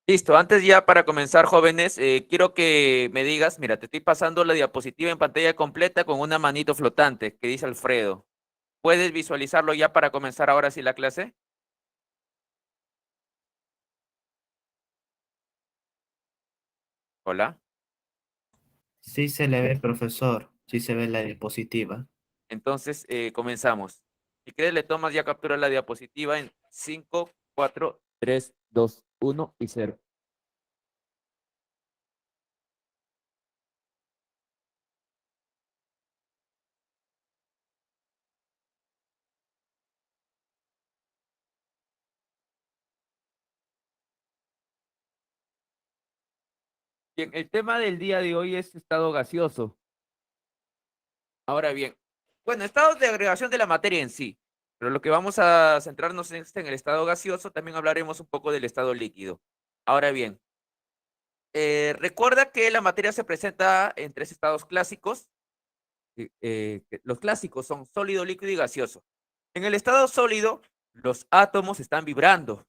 Listo, antes ya para comenzar, jóvenes, quiero que me digas, mira, te estoy pasando la diapositiva en pantalla completa con una manito flotante que dice Alfredo. ¿Puedes visualizarlo ya para comenzar ahora sí la clase? Hola. Sí se le ve, profesor. Sí se ve la diapositiva. Entonces, comenzamos. Si quieres, le tomas ya captura la diapositiva en 5, 4, 3, 2, 1 y 0. Bien, el tema del día de hoy es estado gaseoso. Ahora bien, bueno, estados de agregación de la materia en sí, pero lo que vamos a centrarnos es en el estado gaseoso, también hablaremos un poco del estado líquido. Ahora bien, recuerda que la materia se presenta en tres estados clásicos. Que los clásicos son sólido, líquido y gaseoso. En el estado sólido, los átomos están vibrando.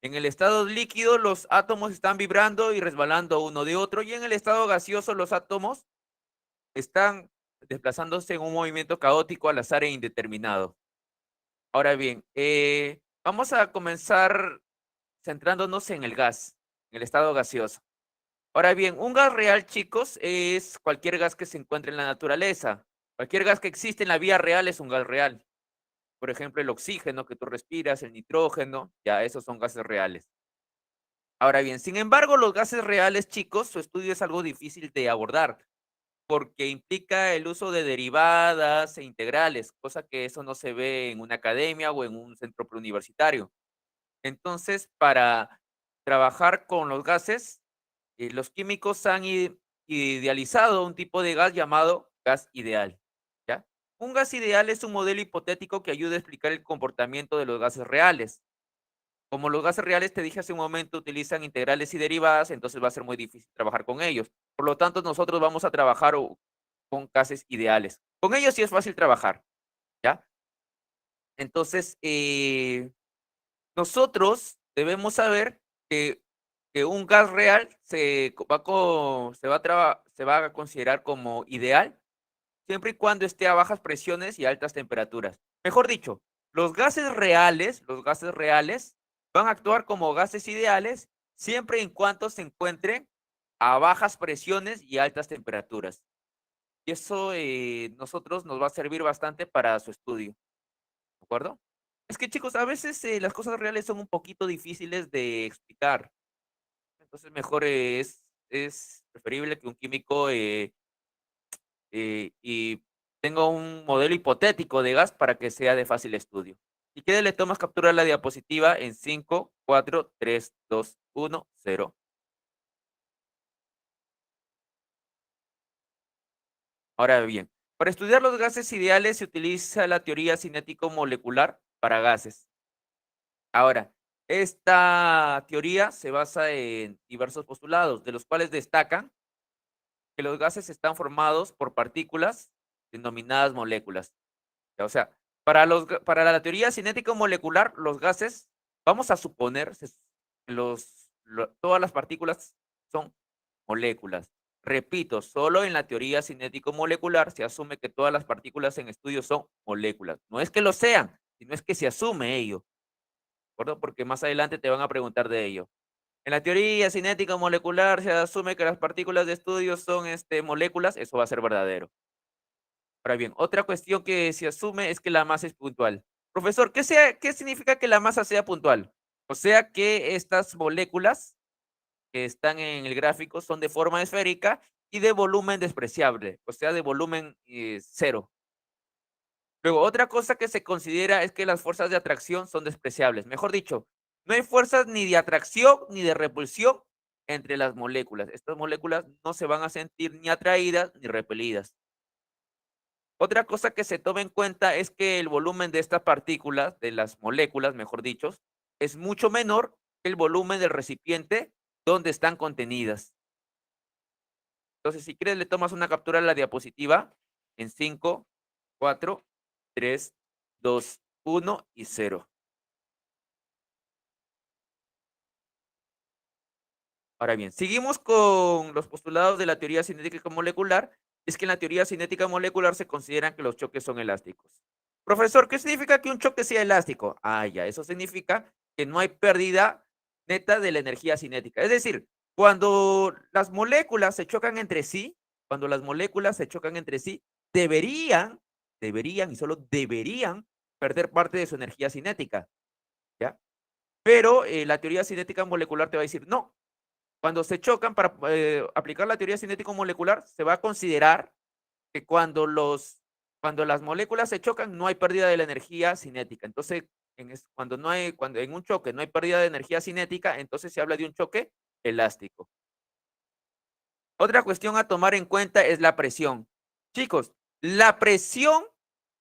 En el estado líquido, los átomos están vibrando y resbalando uno de otro. Y en el estado gaseoso, los átomos están desplazándose en un movimiento caótico al azar e indeterminado. Ahora bien, vamos a comenzar centrándonos en el gas, en el estado gaseoso. Ahora bien, un gas real, chicos, es cualquier gas que se encuentre en la naturaleza. Cualquier gas que existe en la vida real es un gas real. Por ejemplo, el oxígeno que tú respiras, el nitrógeno, ya esos son gases reales. Ahora bien, sin embargo, los gases reales, chicos, su estudio es algo difícil de abordar porque implica el uso de derivadas e integrales, cosa que eso no se ve en una academia o en un centro preuniversitario. Entonces, para trabajar con los gases, los químicos han idealizado un tipo de gas llamado gas ideal, ¿ya? Un gas ideal es un modelo hipotético que ayuda a explicar el comportamiento de los gases reales. Como los gases reales, te dije hace un momento, utilizan integrales y derivadas, entonces va a ser muy difícil trabajar con ellos. Por lo tanto, nosotros vamos a trabajar con gases ideales. Con ellos sí es fácil trabajar, ¿ya? Entonces, nosotros debemos saber que, que un gas real se va a considerar como ideal siempre y cuando esté a bajas presiones y altas temperaturas. Mejor dicho, los gases reales van a actuar como gases ideales siempre y cuando se encuentren a bajas presiones y altas temperaturas. Y eso nosotros nos va a servir bastante para su estudio, ¿de acuerdo? Es que chicos, a veces las cosas reales son un poquito difíciles de explicar. Entonces mejor es preferible que un químico y tengo un modelo hipotético de gas para que sea de fácil estudio. Si quieres, le tomas captura a la diapositiva en 5, 4, 3, 2, 1, 0. Ahora bien, para estudiar los gases ideales se utiliza la teoría cinético-molecular para gases. Ahora, esta teoría se basa en diversos postulados, de los cuales destacan que los gases están formados por partículas denominadas moléculas. O sea, para la teoría cinético molecular, los gases, vamos a suponer que todas las partículas son moléculas. Repito, solo en la teoría cinético molecular se asume que todas las partículas en estudio son moléculas. No es que lo sean, sino es que se asume ello, ¿de acuerdo? Porque más adelante te van a preguntar de ello. En la teoría cinética molecular se asume que las partículas de estudio son moléculas, eso va a ser verdadero. Ahora bien, otra cuestión que se asume es que la masa es puntual. Profesor, ¿qué significa que la masa sea puntual? O sea que estas moléculas que están en el gráfico son de forma esférica y de volumen despreciable, o sea, de volumen cero. Luego, otra cosa que se considera es que las fuerzas de atracción son despreciables. Mejor dicho, no hay fuerzas ni de atracción ni de repulsión entre las moléculas. Estas moléculas no se van a sentir ni atraídas ni repelidas. Otra cosa que se toma en cuenta es que el volumen de estas partículas, de las moléculas, mejor dicho, es mucho menor que el volumen del recipiente donde están contenidas. Entonces, si quieres, le tomas una captura a la diapositiva en 5, 4, 3, 2, 1 y 0. Ahora bien, seguimos con los postulados de la teoría cinética molecular. Es que en la teoría cinética molecular se consideran que los choques son elásticos. Profesor, ¿qué significa que un choque sea elástico? Ah, ya, eso significa que no hay pérdida neta de la energía cinética. Es decir, cuando las moléculas se chocan entre sí, cuando las moléculas se chocan entre sí, deberían y solo deberían perder parte de su energía cinética, ¿ya? Pero la teoría cinética molecular te va a decir, no, cuando se chocan, para aplicar la teoría cinético molecular, se va a considerar que cuando las moléculas se chocan, no hay pérdida de la energía cinética. Entonces, cuando en un choque no hay pérdida de energía cinética, entonces se habla de un choque elástico. Otra cuestión a tomar en cuenta es la presión. Chicos, la presión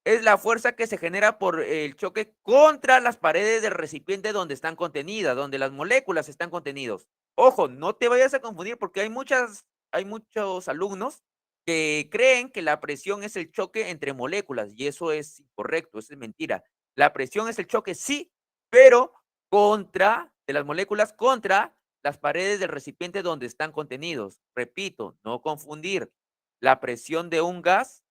es la fuerza que se genera por el choque contra las paredes del recipiente donde están contenidas, donde las moléculas están contenidos. Ojo, no te vayas a confundir porque hay muchos alumnos que creen que la presión es el choque entre moléculas y eso es incorrecto, eso es mentira. La presión es el choque, sí, pero de las moléculas contra las paredes del recipiente donde están contenidos. Repito, no confundir. La presión de un gas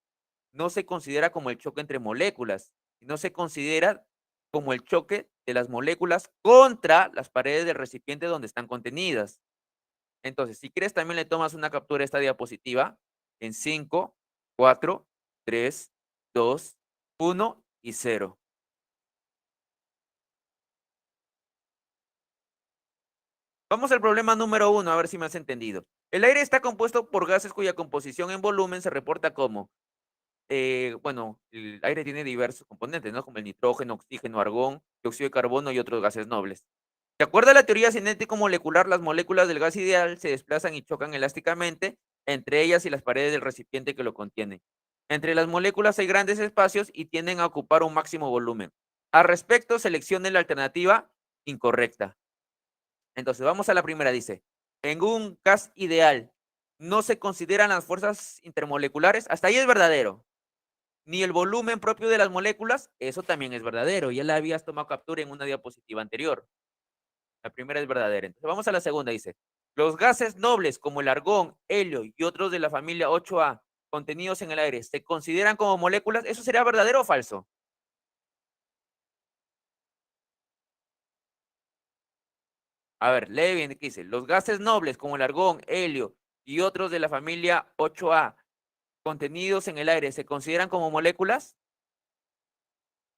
no se considera como el choque entre moléculas, sino se considera como el choque de las moléculas contra las paredes del recipiente donde están contenidas. Entonces, si quieres, también le tomas una captura a esta diapositiva en 5, 4, 3, 2, 1 y 0. Vamos al problema número 1, a ver si me has entendido. El aire está compuesto por gases cuya composición en volumen se reporta como, bueno, el aire tiene diversos componentes, ¿no? Como el nitrógeno, oxígeno, argón, dióxido de carbono y otros gases nobles. De acuerdo a la teoría cinético-molecular, las moléculas del gas ideal se desplazan y chocan elásticamente entre ellas y las paredes del recipiente que lo contiene. Entre las moléculas hay grandes espacios y tienden a ocupar un máximo volumen. Al respecto, seleccione la alternativa incorrecta. Entonces, vamos a la primera, dice, en un gas ideal no se consideran las fuerzas intermoleculares, hasta ahí es verdadero. Ni el volumen propio de las moléculas, eso también es verdadero, ya la habías tomado captura en una diapositiva anterior. La primera es verdadera. Entonces, vamos a la segunda, dice, los gases nobles como el argón, helio y otros de la familia 8A contenidos en el aire, ¿se consideran como moléculas? ¿Eso sería verdadero o falso? A ver, lee bien qué dice. Los gases nobles como el argón, helio y otros de la familia 8A contenidos en el aire, ¿se consideran como moléculas?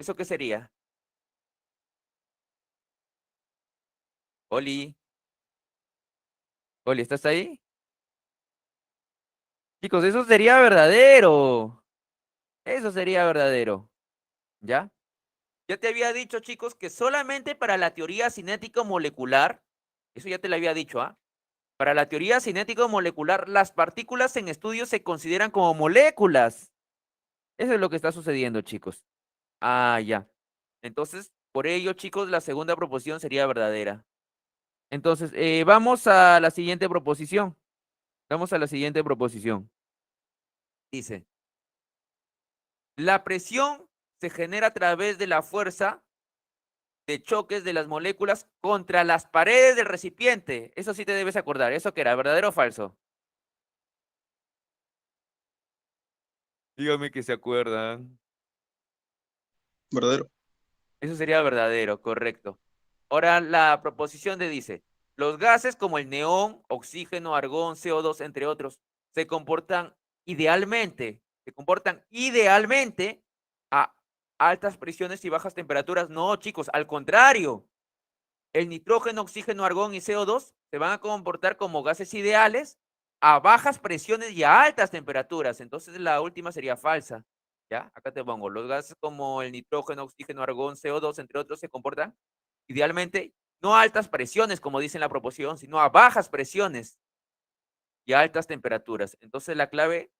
¿Eso qué sería? Oli, Oli, ¿estás ahí? Chicos, eso sería verdadero. Eso sería verdadero. ¿Ya? Ya te había dicho, chicos, que solamente para la teoría cinético molecular, eso ya te lo había dicho, ¿ah? Para la teoría cinético molecular, las partículas en estudio se consideran como moléculas. Eso es lo que está sucediendo, chicos. Ah, ya. Entonces, por ello, chicos, la segunda proposición sería verdadera. Entonces, vamos a la siguiente proposición. Vamos a la siguiente proposición. Dice, la presión se genera a través de la fuerza de choques de las moléculas contra las paredes del recipiente. Eso sí te debes acordar. ¿Eso qué era? ¿Verdadero o falso? Dígame que se acuerdan. Verdadero. Eso sería verdadero, correcto. Ahora la proposición de dice, los gases como el neón, oxígeno, argón, CO2, entre otros, se comportan idealmente a altas presiones y bajas temperaturas. No, chicos, al contrario. El nitrógeno, oxígeno, argón y CO2 se van a comportar como gases ideales a bajas presiones y a altas temperaturas. Entonces la última sería falsa. ¿Ya? Acá te pongo, los gases como el nitrógeno, oxígeno, argón, CO2, entre otros, se comportan idealmente no a altas presiones, como dice en la proposición, sino a bajas presiones y a altas temperaturas. Entonces la clave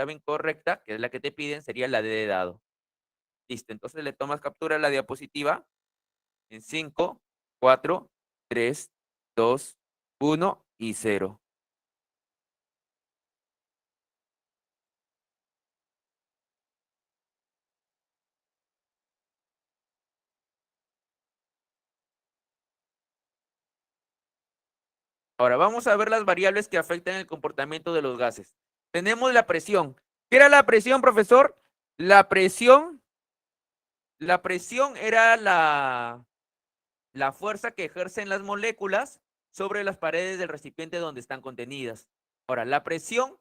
incorrecta, que es la que te piden, sería la de dado. Listo, entonces le tomas captura a la diapositiva en 5, 4, 3, 2, 1 y 0. Ahora, vamos a ver las variables que afectan el comportamiento de los gases. Tenemos la presión. ¿Qué era la presión, profesor? La presión era la fuerza que ejercen las moléculas sobre las paredes del recipiente donde están contenidas. Ahora, la presión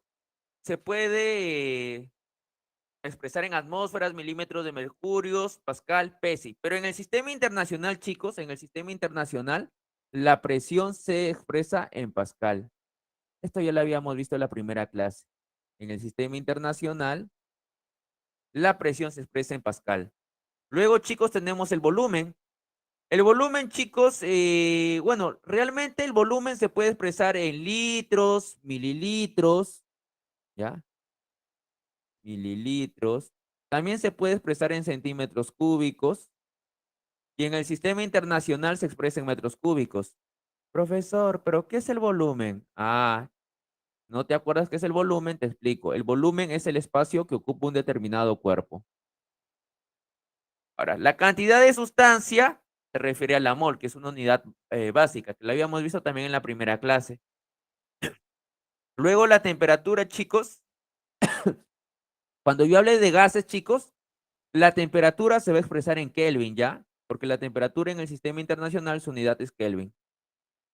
se puede expresar en atmósferas, milímetros de mercurio, pascal, PSI. Pero en el sistema internacional, chicos, en el sistema internacional, la presión se expresa en pascal. Esto ya lo habíamos visto en la primera clase. En el sistema internacional, la presión se expresa en pascal. Luego, chicos, tenemos el volumen. El volumen, chicos, bueno, realmente el volumen se puede expresar en litros, mililitros, ¿ya? Mililitros. También se puede expresar en centímetros cúbicos. Y en el sistema internacional se expresa en metros cúbicos. Profesor, ¿pero qué es el volumen? Ah, ¿no te acuerdas qué es el volumen? Te explico. El volumen es el espacio que ocupa un determinado cuerpo. Ahora, la cantidad de sustancia se refiere a la mol, que es una unidad básica, que la habíamos visto también en la primera clase. Luego la temperatura, chicos. Cuando yo hable de gases, chicos, la temperatura se va a expresar en Kelvin, ¿ya? Porque la temperatura en el sistema internacional, su unidad es Kelvin.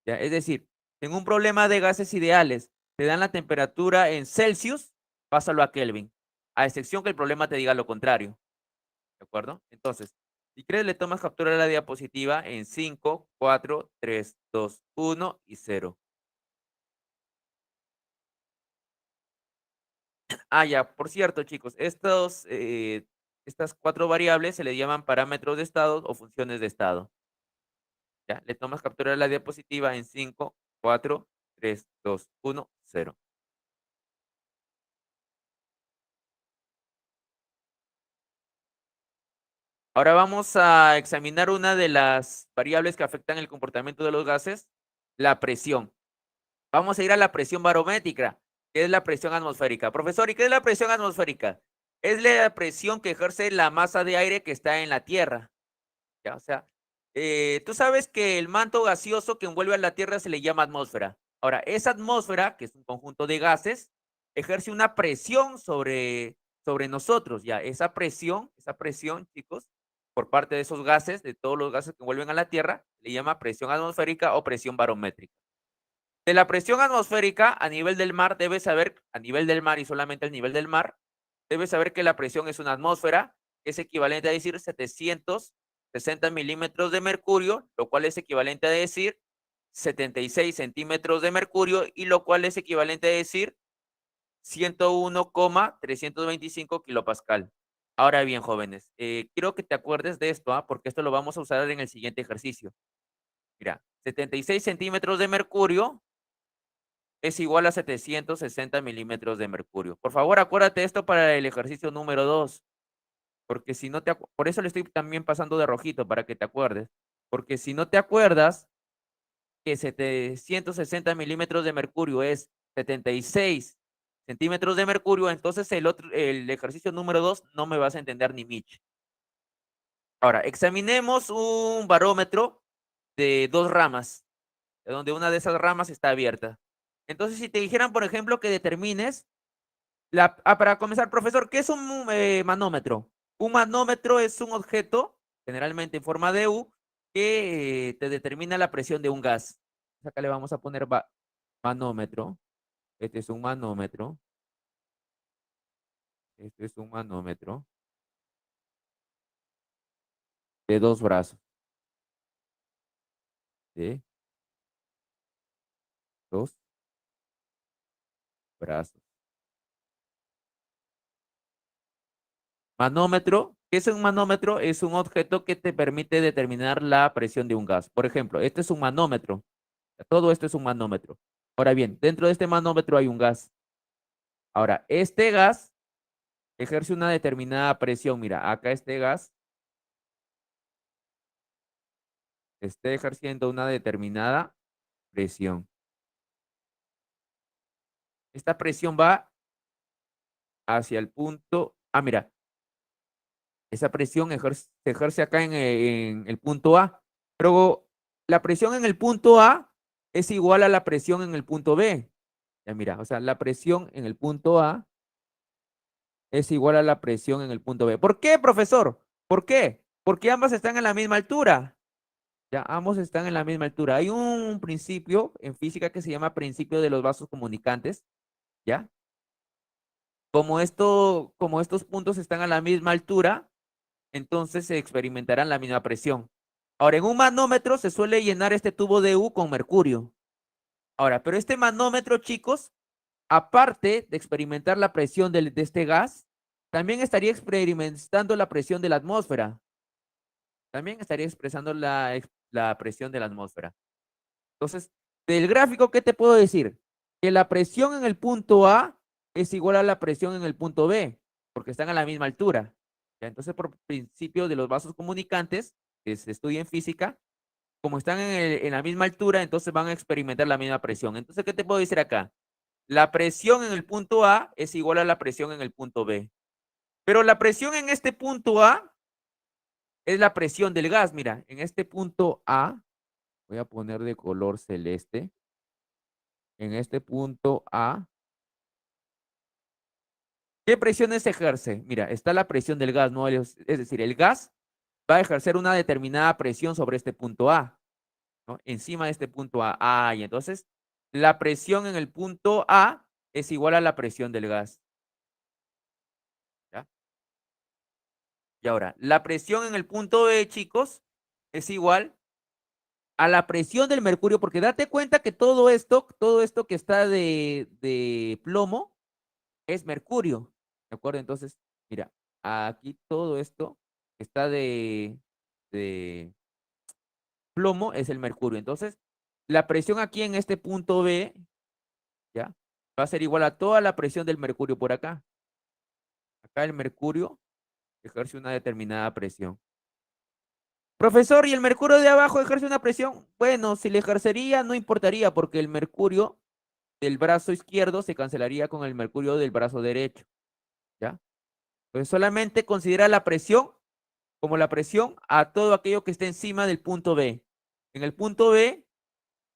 ¿Ya? Es decir, en un problema de gases ideales, te dan la temperatura en Celsius, pásalo a Kelvin, a excepción que el problema te diga lo contrario. ¿De acuerdo? Entonces, si quieres, le tomas captura de la diapositiva en 5, 4, 3, 2, 1 y 0. Ah, ya, por cierto, chicos, estas 4 variables se le llaman parámetros de estado o funciones de estado. Ya, le tomas captura de la diapositiva en 5, 4, 3, 2, 1, 0. Ahora vamos a examinar una de las variables que afectan el comportamiento de los gases, la presión. Vamos a ir a la presión barométrica, que es la presión atmosférica. Profesor, ¿y qué es la presión atmosférica? Es la presión que ejerce la masa de aire que está en la Tierra. ¿Ya? O sea, tú sabes que el manto gaseoso que envuelve a la Tierra se le llama atmósfera. Ahora, esa atmósfera, que es un conjunto de gases, ejerce una presión sobre nosotros. Ya, esa presión, chicos, por parte de esos gases, de todos los gases que envuelven a la Tierra, le llama presión atmosférica o presión barométrica. De la presión atmosférica a nivel del mar, debes saber, a nivel del mar y solamente al nivel del mar, debes saber que la presión es una atmósfera, que es equivalente a decir 760 milímetros de mercurio, lo cual es equivalente a decir 76 centímetros de mercurio y lo cual es equivalente a decir 101,325 kilopascal. Ahora bien, jóvenes, quiero que te acuerdes de esto, porque esto lo vamos a usar en el siguiente ejercicio. Mira, 76 centímetros de mercurio es igual a 760 milímetros de mercurio. Por favor, acuérdate esto para el ejercicio número 2, porque si no te por eso le estoy también pasando de rojito para que te acuerdes, porque si no te acuerdas que 760 milímetros de mercurio es 76 centímetros de mercurio, entonces el ejercicio número 2 no me vas a entender ni Mitch. Ahora, examinemos un barómetro de 2 ramas, de donde una de esas ramas está abierta. Entonces, si te dijeran, por ejemplo, que determines para comenzar, profesor, ¿qué es un manómetro? Un manómetro es un objeto, generalmente en forma de U, que te determina la presión de un gas. Acá le vamos a poner manómetro. Este es un manómetro. Este es un manómetro de 2 brazos. De 2 brazos. Manómetro. ¿Qué es un manómetro? Es un objeto que te permite determinar la presión de un gas. Por ejemplo, este es un manómetro. Todo esto es un manómetro. Ahora bien, dentro de este manómetro hay un gas. Ahora, este gas ejerce una determinada presión. Mira, acá este gas está ejerciendo una determinada presión. Esta presión va hacia el punto. Ah, mira, esa presión se ejerce acá en el punto A. Pero la presión en el punto A es igual a la presión en el punto B. Ya mira, o sea, la presión en el punto A es igual a la presión en el punto B. ¿Por qué, profesor? ¿Por qué? Porque ambas están en la misma altura. Ya, ambos están en la misma altura. Hay un principio en física que se llama principio de los vasos comunicantes, ¿ya? Como estos puntos están a la misma altura, entonces se experimentarán la misma presión. Ahora, en un manómetro se suele llenar este tubo de U con mercurio. Ahora, pero este manómetro, chicos, aparte de experimentar la presión de este gas, también estaría experimentando la presión de la atmósfera. También estaría expresando la presión de la atmósfera. Entonces, del gráfico, ¿qué te puedo decir? Que la presión en el punto A es igual a la presión en el punto B, porque están a la misma altura. ¿Ya? Entonces, por principio de los vasos comunicantes, que se estudia en física, como están en la misma altura, entonces van a experimentar la misma presión. Entonces, ¿qué te puedo decir acá? La presión en el punto A es igual a la presión en el punto B. Pero la presión en este punto A es la presión del gas. Mira, en este punto A, voy a poner de color celeste. En este punto A, ¿qué presiones ejerce? Mira, está la presión del gas, ¿no? Es decir, el gas va a ejercer una determinada presión sobre este punto A, ¿no? Encima de este punto A. Ah, y entonces la presión en el punto A es igual a la presión del gas. ¿Ya? Y ahora, la presión en el punto B, chicos, es igual a la presión del mercurio, porque date cuenta que todo esto que está de plomo es mercurio. ¿De acuerdo? Entonces, mira, aquí todo esto que está de plomo es el mercurio. Entonces, la presión aquí en este punto B, ¿ya? Va a ser igual a toda la presión del mercurio por acá. Acá el mercurio ejerce una determinada presión. Profesor, ¿y el mercurio de abajo ejerce una presión? Bueno, si le ejercería, no importaría, porque el mercurio del brazo izquierdo se cancelaría con el mercurio del brazo derecho, ¿ya? Entonces, solamente considera la presión como la presión a todo aquello que esté encima del punto B. En el punto B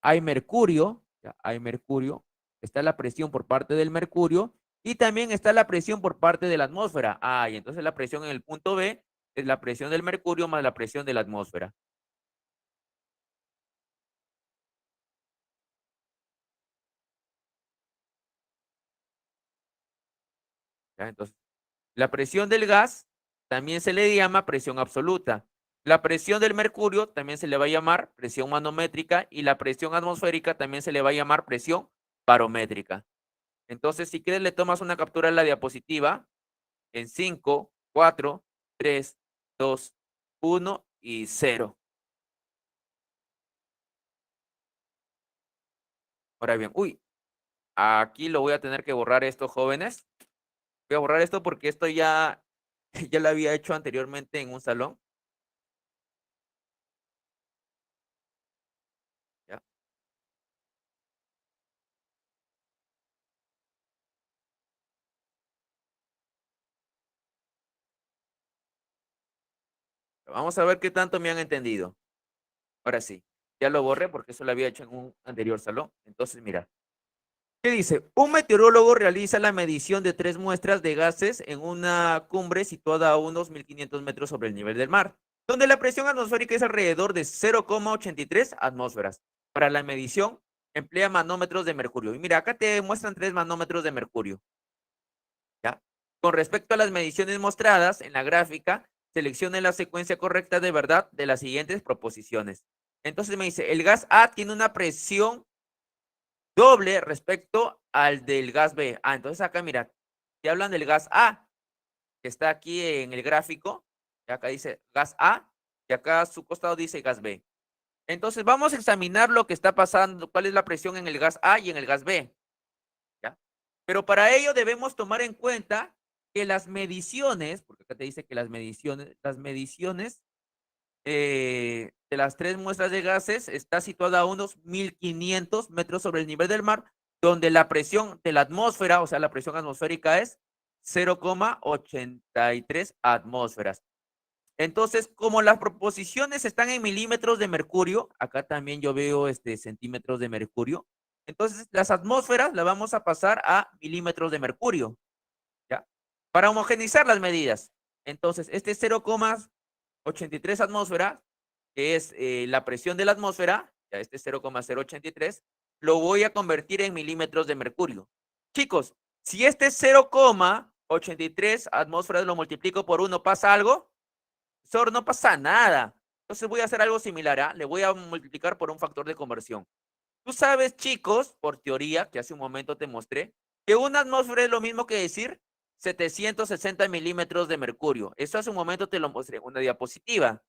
hay mercurio, ¿ya? Hay mercurio, está la presión por parte del mercurio y también está la presión por parte de la atmósfera. Ah, y entonces la presión en el punto B es la presión del mercurio más la presión de la atmósfera. ¿Ya? Entonces, la presión del gas también se le llama presión absoluta. La presión del mercurio también se le va a llamar presión manométrica y la presión atmosférica también se le va a llamar presión barométrica. Entonces, si quieres, le tomas una captura a la diapositiva en 5, 4, 3, 2, 1 y 0. Ahora bien, uy, aquí lo voy a tener que borrar esto, jóvenes. Voy a borrar esto porque esto ya, ya lo había hecho anteriormente en un salón. ¿Ya? Vamos a ver qué tanto me han entendido. Ahora sí, ya lo borré porque eso lo había hecho en un anterior salón. Entonces, mira, ¿qué dice? Un meteorólogo realiza la medición de 3 muestras de gases en una cumbre situada a unos 1500 metros sobre el nivel del mar, donde la presión atmosférica es alrededor de 0,83 atmósferas. Para la medición, emplea manómetros de mercurio. Y mira, acá te muestran 3 manómetros de mercurio. ¿Ya? Con respecto a las mediciones mostradas en la gráfica, seleccione la secuencia correcta de verdad de las siguientes proposiciones. Entonces me dice, el gas A tiene una presión doble respecto al del gas B. Ah, entonces acá mira, te hablan del gas A, que está aquí en el gráfico, y acá dice gas A, y acá a su costado dice gas B. Entonces vamos a examinar lo que está pasando, cuál es la presión en el gas A y en el gas B. ¿Ya? Pero para ello debemos tomar en cuenta que las mediciones, porque acá te dice que las mediciones de las 3 muestras de gases está situada a unos 1500 metros sobre el nivel del mar, donde la presión de la atmósfera, o sea, la presión atmosférica es 0,83 atmósferas. Entonces, como las proposiciones están en milímetros de mercurio, acá también yo veo centímetros de mercurio, entonces las atmósferas las vamos a pasar a milímetros de mercurio, ¿ya? Para homogeneizar las medidas. Entonces, este 0,83 atmósferas, que es la presión de la atmósfera, ya este 0,083, lo voy a convertir en milímetros de mercurio. Chicos, si este 0,83 atmósferas lo multiplico por 1, ¿pasa algo? Profesor, no pasa nada. Entonces voy a hacer algo similar, ¿ah? Le voy a multiplicar por un factor de conversión. Tú sabes, chicos, por teoría, que hace un momento te mostré, que una atmósfera es lo mismo que decir 760 milímetros de mercurio. Eso hace un momento te lo mostré en una diapositiva.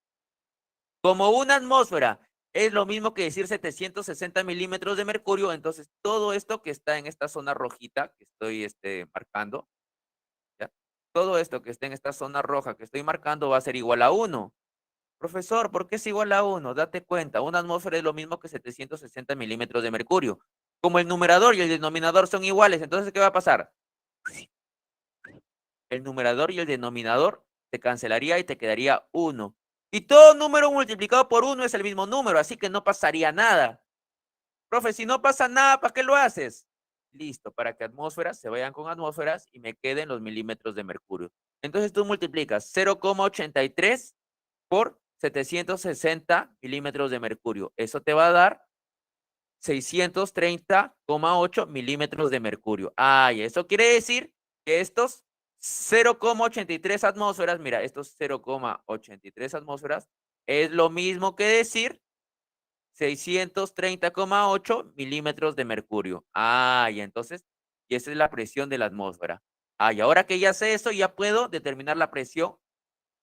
Como una atmósfera es lo mismo que decir 760 milímetros de mercurio, entonces todo esto que está en esta zona rojita que estoy marcando, ¿ya? Todo esto que está en esta zona roja que estoy marcando va a ser igual a 1. Profesor, ¿por qué es igual a 1? Date cuenta, una atmósfera es lo mismo que 760 milímetros de mercurio. Como el numerador y el denominador son iguales, entonces, ¿qué va a pasar? El numerador y el denominador se cancelaría y te quedaría 1. Y todo número multiplicado por 1 es el mismo número, así que no pasaría nada. Profe, si no pasa nada, ¿para qué lo haces? Listo, para que atmósferas se vayan con atmósferas y me queden los milímetros de mercurio. Entonces tú multiplicas 0,83 por 760 milímetros de mercurio. Eso te va a dar 630,8 milímetros de mercurio. Y eso quiere decir que estos 0,83 atmósferas, mira, estos 0,83 atmósferas es lo mismo que decir 630,8 milímetros de mercurio. Y entonces, y esa es la presión de la atmósfera. Y ahora que ya sé eso, ya puedo determinar la presión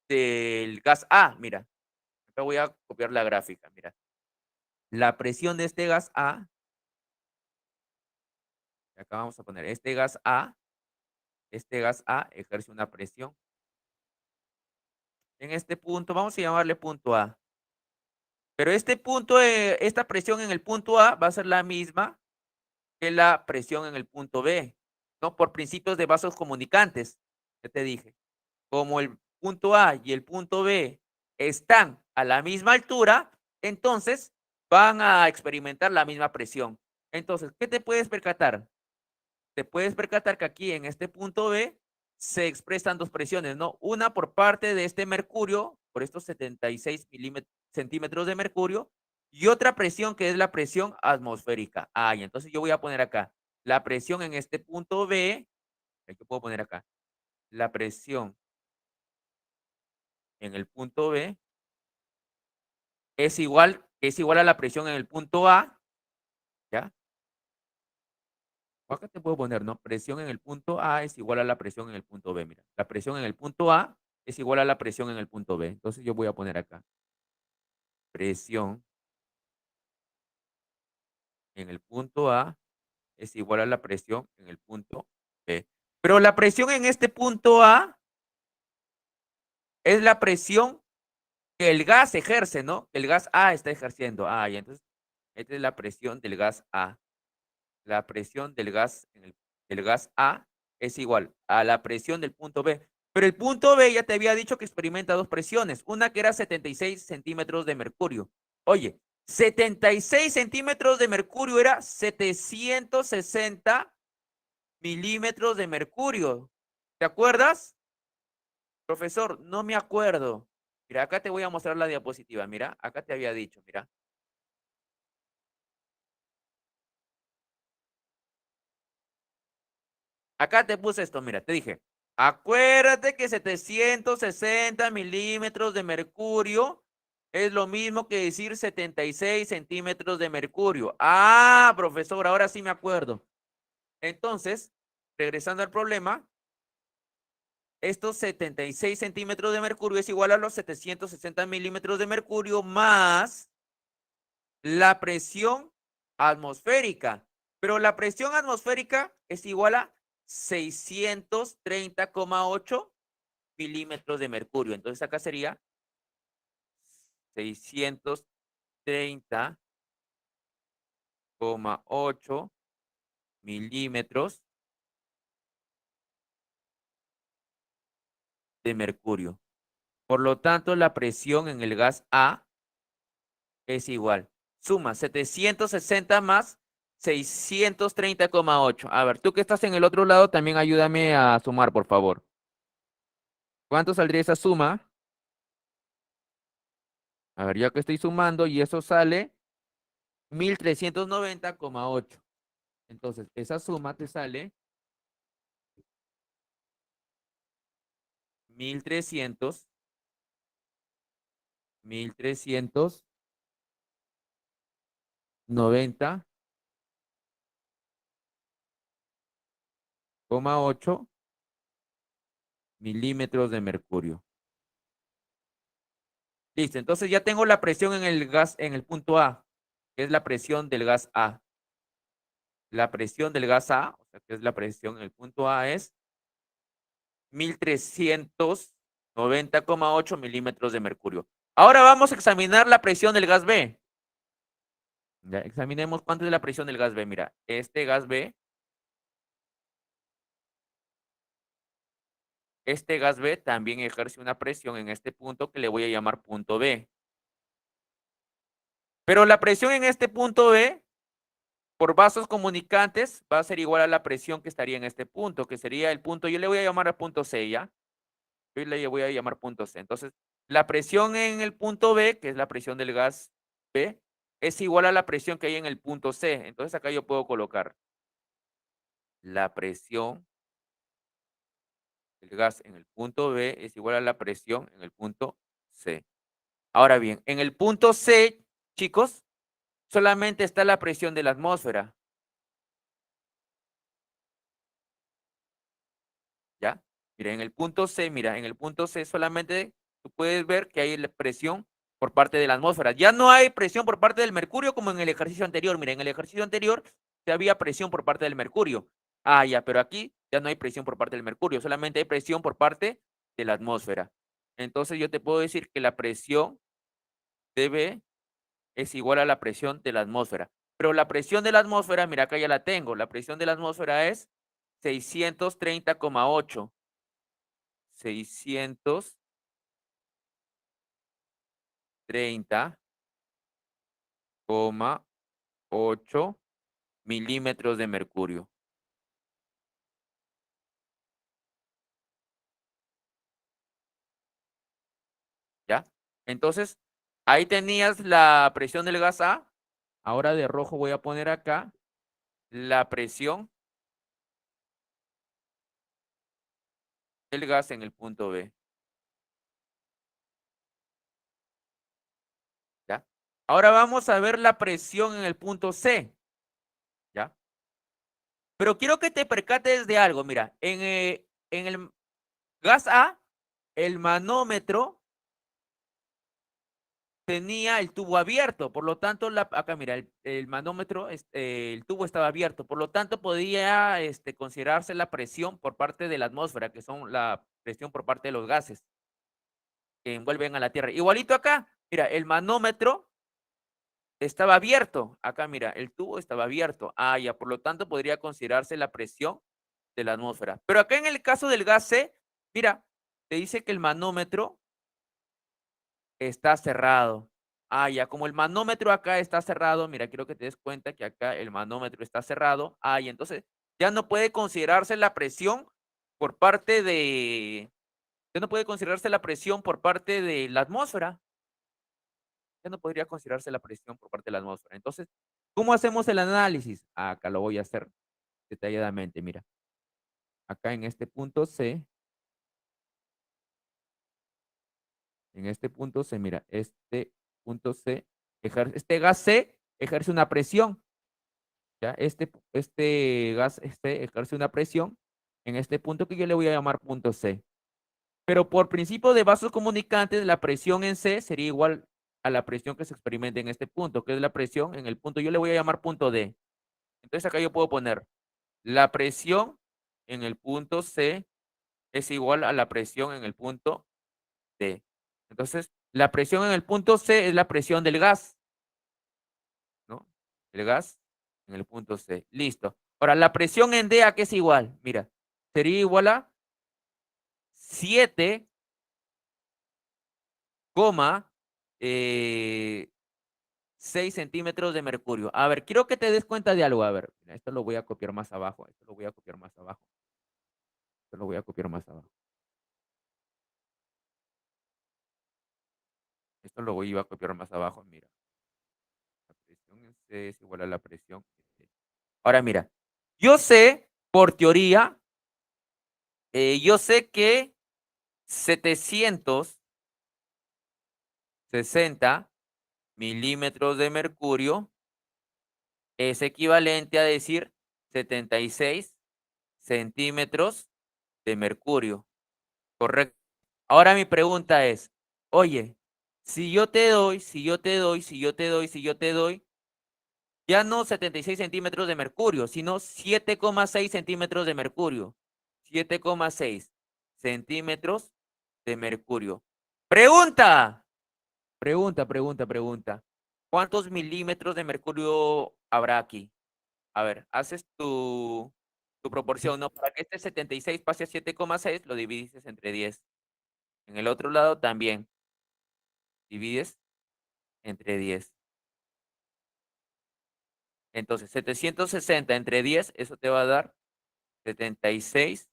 del gas A. Mira, acá voy a copiar la gráfica. Mira, la presión de este gas A, acá vamos a poner este gas A ejerce una presión. En este punto, vamos a llamarle punto A. Pero este punto, esta presión en el punto A va a ser la misma que la presión en el punto B, ¿no? Por principios de vasos comunicantes, ya te dije. Como el punto A y el punto B están a la misma altura, entonces van a experimentar la misma presión. Entonces, ¿qué te puedes percatar? Te puedes percatar que aquí en este punto B se expresan dos presiones, ¿no? Una por parte de este mercurio, por estos 76 centímetros de mercurio, y otra presión que es la presión atmosférica. Y entonces yo voy a poner acá la presión en este punto B, ¿qué puedo poner acá? La presión en el punto B es igual a la presión en el punto A, ¿ya? O acá te puedo poner, ¿no? Presión en el punto A es igual a la presión en el punto B. Mira, la presión en el punto A es igual a la presión en el punto B. Entonces yo voy a poner acá presión en el punto A es igual a la presión en el punto B. Pero la presión en este punto A es la presión que el gas ejerce, ¿no? El gas A está ejerciendo. Y entonces esta es la presión del gas A. La presión del gas A es igual a la presión del punto B. Pero el punto B ya te había dicho que experimenta dos presiones. Una que era 76 centímetros de mercurio. Oye, 76 centímetros de mercurio era 760 milímetros de mercurio. ¿Te acuerdas? Profesor, no me acuerdo. Mira, acá te voy a mostrar la diapositiva. Mira, acá te había dicho, mira. Acá te puse esto, mira, te dije, acuérdate que 760 milímetros de mercurio es lo mismo que decir 76 centímetros de mercurio. Profesor, ahora sí me acuerdo. Entonces, regresando al problema, estos 76 centímetros de mercurio es igual a los 760 milímetros de mercurio más la presión atmosférica. Pero la presión atmosférica es igual a 630,8 milímetros de mercurio. Entonces acá sería 630,8 milímetros de mercurio. Por lo tanto, la presión en el gas A es igual. Suma 760 más 630,8. A ver, tú que estás en el otro lado, también ayúdame a sumar, por favor. ¿Cuánto saldría esa suma? A ver, ya que estoy sumando y eso sale 1390,8. Entonces, esa suma te sale 1300, 1390,8 milímetros de mercurio. Listo, entonces ya tengo la presión en el gas, en el punto A, que es la presión del gas A. La presión del gas A, o sea, que es la presión en el punto A, es 1390,8 milímetros de mercurio. Ahora vamos a examinar la presión del gas B. Ya, examinemos cuánto es la presión del gas B. Mira, este gas B también ejerce una presión en este punto que le voy a llamar punto B. Pero la presión en este punto B, por vasos comunicantes, va a ser igual a la presión que estaría en este punto, que sería el punto, yo le voy a llamar a punto C, ¿ya? Yo le voy a llamar punto C. Entonces, la presión en el punto B, que es la presión del gas B, es igual a la presión que hay en el punto C. Entonces, acá yo puedo colocar la presión del gas en el punto B es igual a la presión en el punto C. Ahora bien, en el punto C, chicos, solamente está la presión de la atmósfera. ¿Ya? Mira, en el punto C, mira, en el punto C solamente tú puedes ver que hay la presión por parte de la atmósfera. Ya no hay presión por parte del mercurio como en el ejercicio anterior. Mira, en el ejercicio anterior ya había presión por parte del mercurio. Ah, ya, pero aquí ya no hay presión por parte del mercurio, solamente hay presión por parte de la atmósfera. Entonces yo te puedo decir que la presión dB es igual a la presión de la atmósfera. Pero la presión de la atmósfera, mira, acá ya la tengo. La presión de la atmósfera es 630,8. 630,8 milímetros de mercurio. ¿Ya? Entonces, ahí tenías la presión del gas A. Ahora de rojo voy a poner acá la presión del gas en el punto B. ¿Ya? Ahora vamos a ver la presión en el punto C. ¿Ya? Pero quiero que te percates de algo. Mira, en el gas A, el manómetro tenía el tubo abierto, por lo tanto, acá mira, el manómetro, el tubo estaba abierto, por lo tanto, podía considerarse la presión por parte de la atmósfera, que son la presión por parte de los gases que envuelven a la Tierra. Igualito acá, mira, el manómetro estaba abierto, acá mira, el tubo estaba abierto, ah, ya, por lo tanto, podría considerarse la presión de la atmósfera. Pero acá en el caso del gas C, mira, te dice que el manómetro está cerrado. Ah, ya, como el manómetro acá está cerrado, mira, quiero que te des cuenta que acá el manómetro está cerrado. Ah, y entonces ya no puede considerarse la presión por parte de, ya no puede considerarse la presión por parte de la atmósfera. Ya no podría considerarse la presión por parte de la atmósfera. Entonces, ¿cómo hacemos el análisis? Acá lo voy a hacer detalladamente, mira. Acá en este punto C, en este punto C, mira, este punto C, este gas C ejerce una presión. ¿Ya? Este gas ejerce una presión en este punto que yo le voy a llamar punto C. Pero por principio de vasos comunicantes, la presión en C sería igual a la presión que se experimenta en este punto, que es la presión en el punto, yo le voy a llamar punto D. Entonces acá yo puedo poner la presión en el punto C es igual a la presión en el punto D. Entonces, la presión en el punto C es la presión del gas, ¿no? El gas en el punto C. Listo. Ahora, la presión en D, ¿a qué es igual? Mira, sería igual a 7 coma 6 centímetros de mercurio. A ver, quiero que te des cuenta de algo. A ver, esto lo voy a copiar más abajo. Esto lo voy a copiar más abajo. Esto lo voy a copiar más abajo. Esto lo voy a copiar más abajo. Mira, la presión en C es igual a la presión en T. Ahora mira, yo sé, por teoría, yo sé que 760 milímetros de mercurio es equivalente a decir 76 centímetros de mercurio. Correcto. Ahora mi pregunta es, oye, si yo te doy, ya no 76 centímetros de mercurio, sino 7,6 centímetros de mercurio. 7,6 centímetros de mercurio. Pregunta, pregunta. ¿Cuántos milímetros de mercurio habrá aquí? A ver, haces tu proporción, ¿no? Para que este 76 pase a 7,6, lo divides entre 10. En el otro lado también divides entre 10. Entonces, 760 entre 10, eso te va a dar 76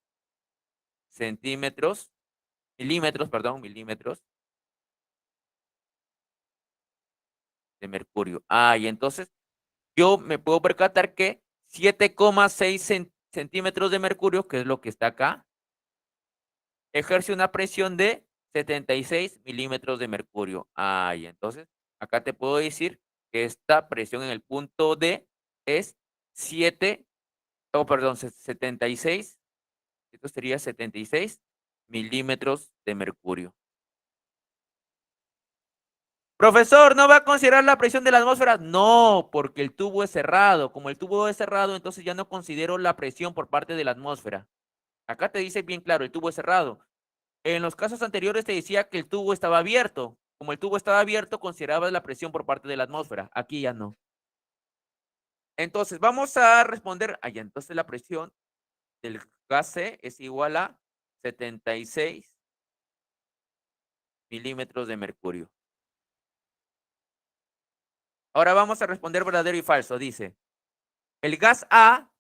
centímetros, milímetros, perdón, milímetros de mercurio. Ah, y entonces yo me puedo percatar que 7,6 centímetros de mercurio, que es lo que está acá, ejerce una presión de 76 milímetros de mercurio. Ah, y entonces acá te puedo decir que esta presión en el punto D es 7, oh, perdón, 76, esto sería 76 milímetros de mercurio. Profesor, ¿no va a considerar la presión de la atmósfera? No, porque el tubo es cerrado. Como el tubo es cerrado, entonces ya no considero la presión por parte de la atmósfera. Acá te dice bien claro, el tubo es cerrado. En los casos anteriores te decía que el tubo estaba abierto. Como el tubo estaba abierto, considerabas la presión por parte de la atmósfera. Aquí ya no. Entonces, vamos a responder. Allá, entonces la presión del gas C es igual a 76 milímetros de mercurio. Ahora vamos a responder verdadero y falso. Dice, el gas A,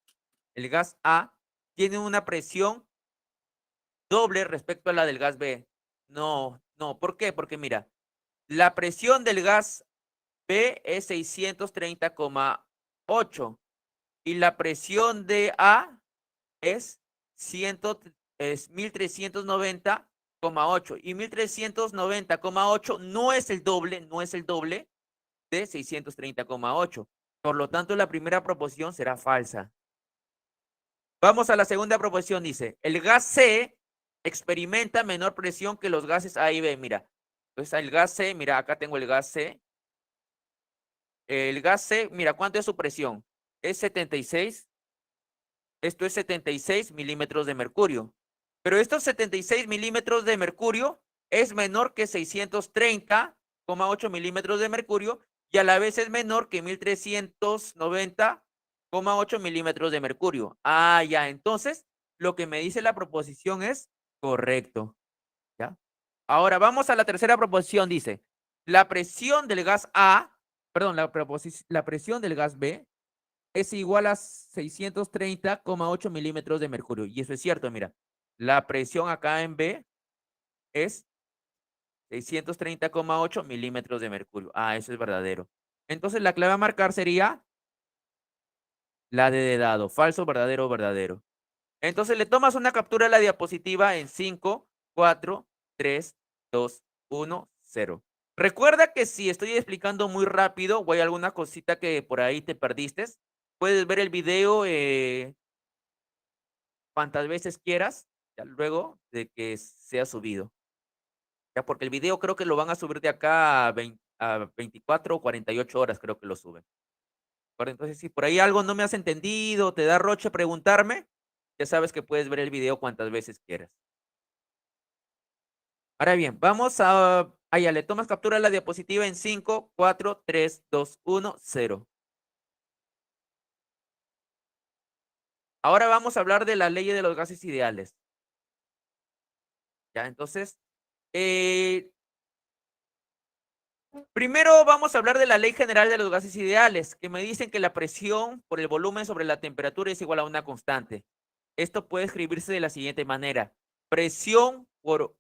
el gas A tiene una presión doble respecto a la del gas B. No, no. ¿Por qué? Porque mira, la presión del gas B es 630,8 y la presión de A es, 100, es 1390,8 y 1390,8 no es el doble, no es el doble de 630,8. Por lo tanto, la primera proposición será falsa. Vamos a la segunda proposición, dice, el gas C experimenta menor presión que los gases A y B. Mira, entonces el gas C, mira, acá tengo el gas C. El gas C, mira, ¿cuánto es su presión? Es 76. Esto es 76 milímetros de mercurio. Pero estos 76 milímetros de mercurio es menor que 630,8 milímetros de mercurio y a la vez es menor que 1390,8 milímetros de mercurio. Ah, ya, entonces lo que me dice la proposición es correcto. ¿Ya? Ahora vamos a la tercera proposición. Dice, la presión del gas A, perdón, la presión del gas B es igual a 630,8 milímetros de mercurio. Y eso es cierto, mira. La presión acá en B es 630,8 milímetros de mercurio. Ah, eso es verdadero. Entonces la clave a marcar sería la de dado. Falso, verdadero, verdadero. Entonces le tomas una captura de la diapositiva en 5, 4, 3, 2, 1, 0. Recuerda que si estoy explicando muy rápido o hay alguna cosita que por ahí te perdiste, puedes ver el video cuantas veces quieras, ya luego de que sea subido. Ya, porque el video creo que lo van a subir de acá a 24 o 48 horas, creo que lo suben. Bueno, entonces, si por ahí algo no me has entendido, te da roche preguntarme, ya sabes que puedes ver el video cuantas veces quieras. Ahora bien, vamos a... Allá, le tomas captura de la diapositiva en 5, 4, 3, 2, 1, 0. Ahora vamos a hablar de la ley de los gases ideales. Ya, entonces, eh, Primero vamos a hablar de la ley general de los gases ideales, que me dicen que la presión por el volumen sobre la temperatura es igual a una constante. Esto puede escribirse de la siguiente manera. Presión por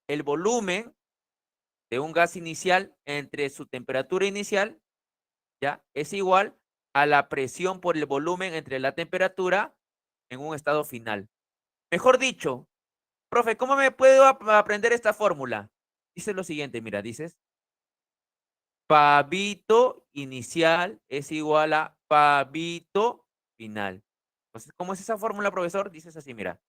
el volumen de un gas inicial entre su temperatura inicial, ¿ya? Es igual a la presión por el volumen entre la temperatura en un estado final. Mejor dicho, profe, ¿cómo me puedo aprender esta fórmula? Dice lo siguiente, mira, dices, pavito inicial es igual a pavito final. Entonces, ¿cómo es esa fórmula, profesor? Dices así, mira,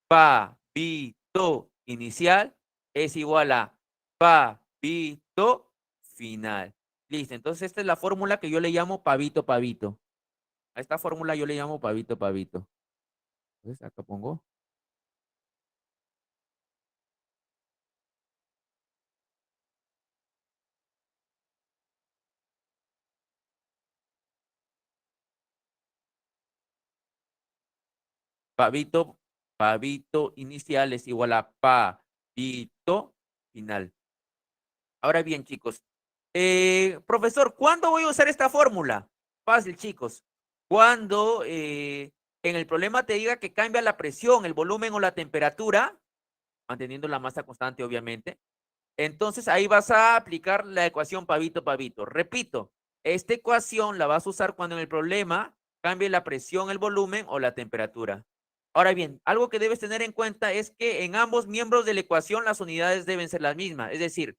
pavito inicial es igual a pavito final. Listo, entonces esta es la fórmula que yo le llamo pavito, pavito. A esta fórmula yo le llamo pavito, pavito. Entonces acá pongo pavito, pavito inicial es igual a pavito final. Ahora bien, chicos. Profesor, ¿cuándo voy a usar esta fórmula? Fácil, chicos. Cuando en el problema te diga que cambia la presión, el volumen o la temperatura, manteniendo la masa constante, obviamente. Entonces ahí vas a aplicar la ecuación pavito, pavito. Repito, esta ecuación la vas a usar cuando en el problema cambie la presión, el volumen o la temperatura. Ahora bien, algo que debes tener en cuenta es que en ambos miembros de la ecuación las unidades deben ser las mismas. Es decir,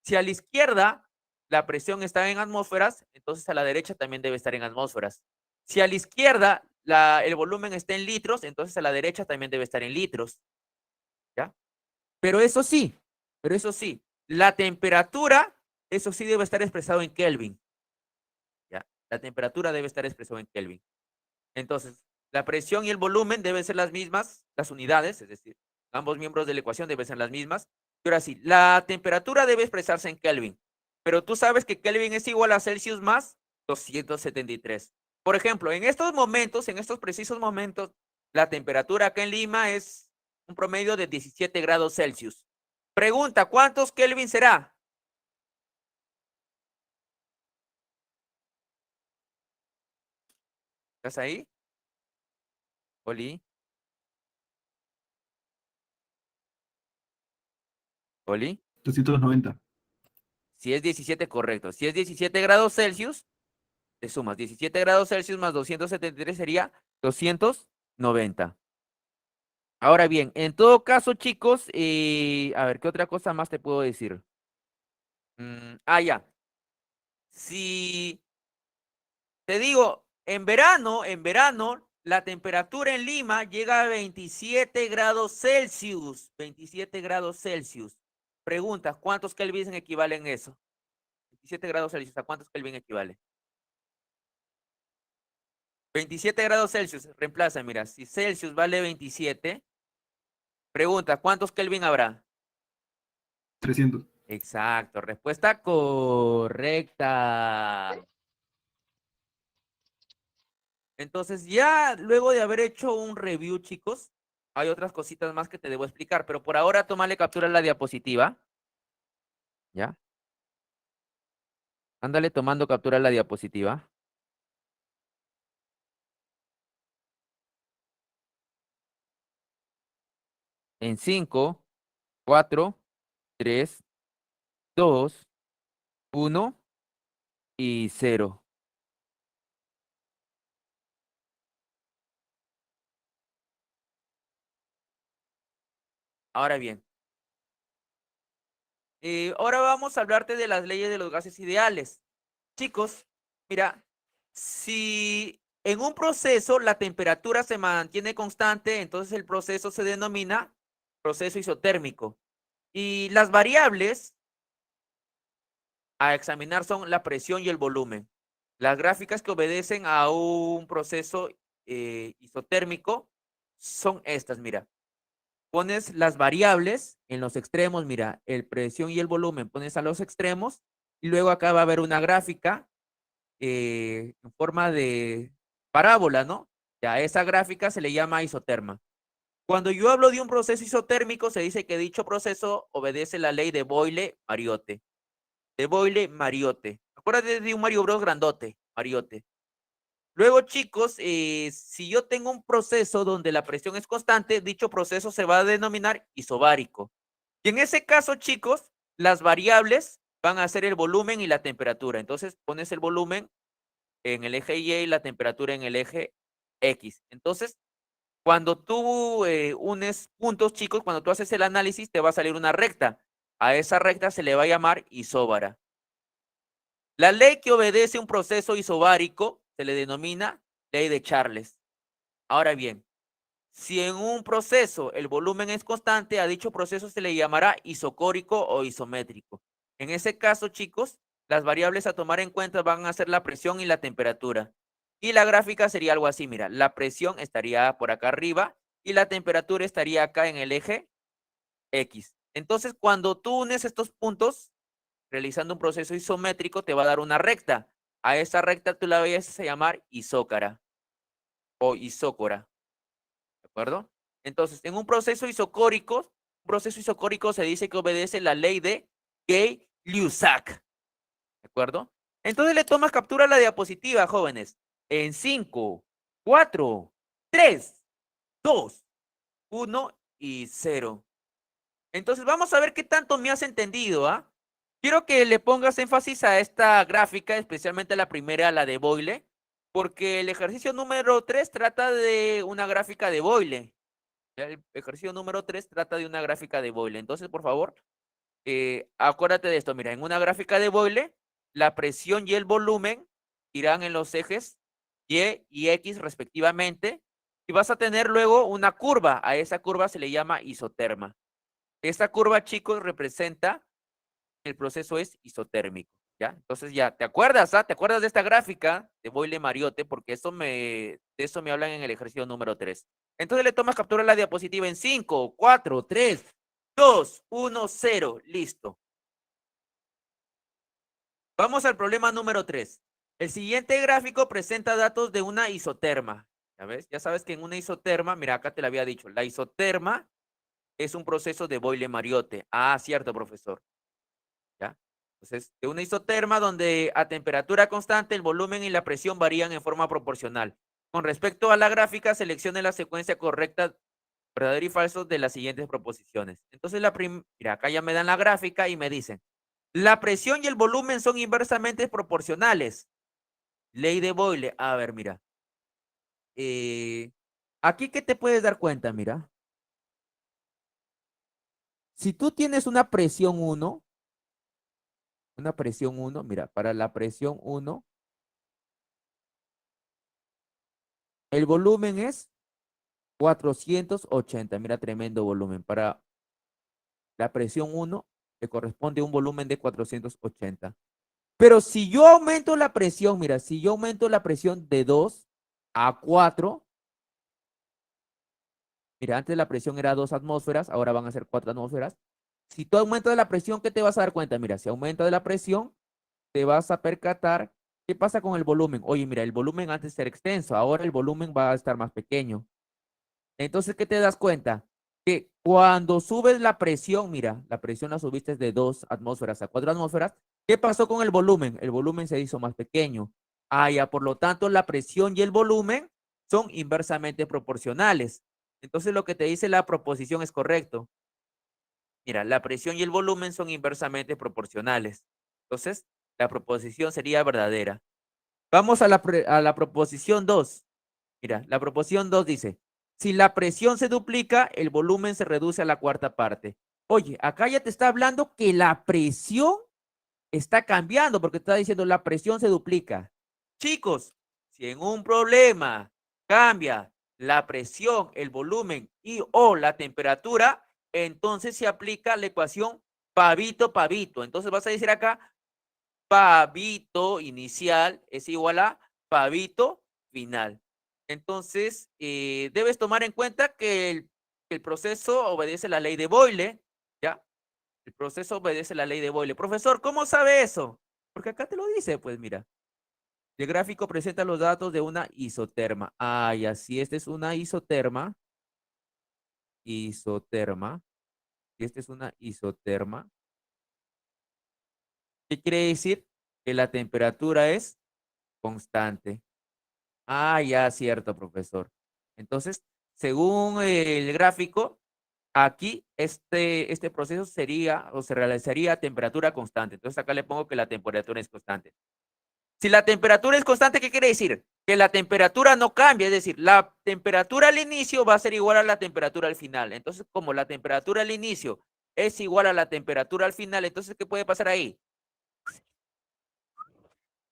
si a la izquierda la presión está en atmósferas, entonces a la derecha también debe estar en atmósferas. Si a la izquierda el volumen está en litros, entonces a la derecha también debe estar en litros. ¿Ya? Pero eso sí, la temperatura, eso sí debe estar expresado en Kelvin. ¿Ya? La temperatura debe estar expresado en Kelvin. Entonces, la presión y el volumen deben ser las mismas, las unidades, es decir, ambos miembros de la ecuación deben ser las mismas. Y ahora sí, la temperatura debe expresarse en Kelvin. Pero tú sabes que Kelvin es igual a Celsius más 273. Por ejemplo, en estos momentos, en estos precisos momentos, la temperatura acá en Lima es un promedio de 17 grados Celsius. Pregunta, ¿cuántos Kelvin será? ¿Estás ahí? Oli, Oli. 290. Si es 17, correcto. Si es 17 grados Celsius, te sumas 17 grados Celsius más 273 sería 290. Ahora bien, en todo caso, chicos, a ver, ¿qué otra cosa más te puedo decir? Ya. Si te digo, en verano, la temperatura en Lima llega a 27 grados Celsius. 27 grados Celsius. Pregunta, ¿cuántos Kelvin equivalen eso? 27 grados Celsius, ¿a cuántos Kelvin equivale? 27 grados Celsius, reemplaza, mira, si Celsius vale 27, pregunta, ¿cuántos Kelvin habrá? 300. Exacto, respuesta correcta. Entonces, ya luego de haber hecho un review, chicos, hay otras cositas más que te debo explicar, pero por ahora tómale captura a la diapositiva. ¿Ya? Ándale tomando captura a la diapositiva. En 5, 4, 3, 2, 1 y 0. Ahora bien, ahora vamos a hablarte de las leyes de los gases ideales. Chicos, mira, si en un proceso la temperatura se mantiene constante, entonces el proceso se denomina proceso isotérmico. Y las variables a examinar son la presión y el volumen. Las gráficas que obedecen a un proceso isotérmico son estas, mira. Pones las variables en los extremos, mira, el presión y el volumen, pones a los extremos y luego acá va a haber una gráfica en forma de parábola, ¿no? Ya esa gráfica se le llama isoterma. Cuando yo hablo de un proceso isotérmico, se dice que dicho proceso obedece la ley de Boyle-Mariotte. de Boyle-Mariotte. Acuérdate de un Mario Bros grandote, Mariotte. Luego, chicos, si yo tengo un proceso donde la presión es constante, dicho proceso se va a denominar isobárico. Y en ese caso, chicos, las variables van a ser el volumen y la temperatura. Entonces, pones el volumen en el eje Y y la temperatura en el eje X. Entonces, cuando tú unes puntos, chicos, cuando tú haces el análisis, te va a salir una recta. A esa recta se le va a llamar isóbara. La ley que obedece un proceso isobárico se le denomina ley de Charles. Ahora bien, si en un proceso el volumen es constante, a dicho proceso se le llamará isocórico o isométrico. En ese caso, chicos, las variables a tomar en cuenta van a ser la presión y la temperatura. Y la gráfica sería algo así, mira, la presión estaría por acá arriba y la temperatura estaría acá en el eje X. Entonces, cuando tú unes estos puntos, realizando un proceso isométrico, te va a dar una recta. A esa recta tú la vas a llamar isócara o isócora. ¿De acuerdo? Entonces, en un proceso isocórico se dice que obedece la ley de Gay-Lussac. ¿De acuerdo? Entonces le tomas captura a la diapositiva, jóvenes. En 5, 4, 3, 2, 1 y 0. Entonces vamos a ver qué tanto me has entendido, ¿ah? Quiero que le pongas énfasis a esta gráfica, especialmente la primera, la de Boyle, porque el ejercicio número 3 trata de una gráfica de Boyle. El ejercicio número 3 trata de una gráfica de Boyle. Entonces, por favor, acuérdate de esto. Mira, en una gráfica de Boyle, la presión y el volumen irán en los ejes Y y X respectivamente. Y vas a tener luego una curva. A esa curva se le llama isoterma. Esta curva, chicos, representa el proceso es isotérmico. ¿Ya? Entonces ya, ¿te acuerdas? ¿Te acuerdas de esta gráfica de Boyle-Mariotte? Porque de eso me hablan en el ejercicio número 3. Entonces le tomas captura a la diapositiva en 5, 4, 3, 2, 1, 0. Listo. Vamos al problema número 3. El siguiente gráfico presenta datos de una isoterma. ¿Ya ves? Ya sabes que en una isoterma, mira, acá te lo había dicho, la isoterma es un proceso de Boyle-Mariotte. Ah, cierto, profesor. ¿Ya? Entonces, de una isoterma donde a temperatura constante el volumen y la presión varían en forma proporcional. Con respecto a la gráfica, seleccione la secuencia correcta, verdadero y falso de las siguientes proposiciones. Entonces, mira, acá ya me dan la gráfica y me dicen, la presión y el volumen son inversamente proporcionales. Ley de Boyle. A ver, mira. Aquí, ¿qué te puedes dar cuenta? Mira. Si tú tienes una presión 1, mira, para la presión 1, el volumen es 480. Mira, tremendo volumen. Para la presión 1, le corresponde un volumen de 480. Pero si yo aumento la presión, mira, si yo aumento la presión de 2 a 4, mira, antes la presión era 2 atmósferas, ahora van a ser 4 atmósferas. Si tú aumentas la presión, ¿qué te vas a dar cuenta? Mira, si aumenta de la presión, te vas a percatar qué pasa con el volumen. Oye, mira, el volumen antes era extenso, ahora el volumen va a estar más pequeño. Entonces, ¿qué te das cuenta? Que cuando subes la presión, mira, la presión la subiste de 2 atmósferas a 4 atmósferas, ¿qué pasó con el volumen? El volumen se hizo más pequeño. Ah, ya, por lo tanto, la presión y el volumen son inversamente proporcionales. Entonces, lo que te dice la proposición es correcto. Mira, la presión y el volumen son inversamente proporcionales. Entonces, la proposición sería verdadera. Vamos a la proposición 2. Mira, la proposición 2 dice, si la presión se duplica, el volumen se reduce a la cuarta parte. Oye, acá ya te está hablando que la presión está cambiando porque está diciendo la presión se duplica. Chicos, si en un problema cambia la presión, el volumen y o la temperatura, entonces se aplica la ecuación Pareto-Pareto. Entonces vas a decir acá, Pareto inicial es igual a Pareto final. Entonces, debes tomar en cuenta que el proceso obedece la ley de Boyle, ¿ya? El proceso obedece la ley de Boyle. Profesor, ¿cómo sabe eso? Porque acá te lo dice, pues mira. El gráfico presenta los datos de una isoterma. Ay, así, esta es una isoterma. Isoterma. Y esta es una isoterma. ¿Qué quiere decir? Que la temperatura es constante. Ah, ya, cierto, profesor. Entonces, según el gráfico, aquí este proceso sería o se realizaría a temperatura constante. Entonces, acá le pongo que la temperatura es constante. Si la temperatura es constante, ¿qué quiere decir? Que la temperatura no cambia, es decir, la temperatura al inicio va a ser igual a la temperatura al final. Entonces, como la temperatura al inicio es igual a la temperatura al final, entonces, ¿qué puede pasar ahí?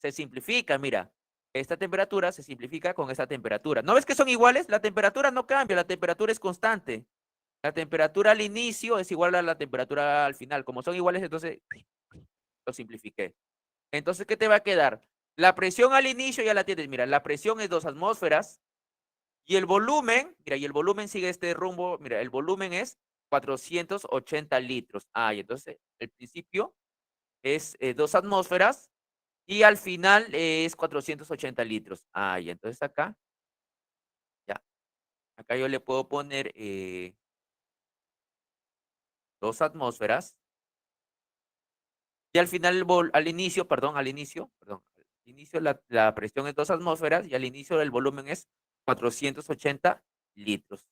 Se simplifica, mira. Esta temperatura se simplifica con esta temperatura. ¿No ves que son iguales? La temperatura no cambia, la temperatura es constante. La temperatura al inicio es igual a la temperatura al final. Como son iguales, entonces lo simplifiqué. Entonces, ¿qué te va a quedar? La presión al inicio ya la tienes. Mira, la presión es 2 atmósferas. Y el volumen, mira, y el volumen sigue este rumbo. Mira, el volumen es 480 litros. Ah, y entonces el principio es 2 atmósferas. Y al final es 480 litros. Ah, y entonces acá, ya. Acá yo le puedo poner 2 atmósferas. Y al final, al inicio, al inicio la presión es 2 atmósferas y al inicio el volumen es 480 litros.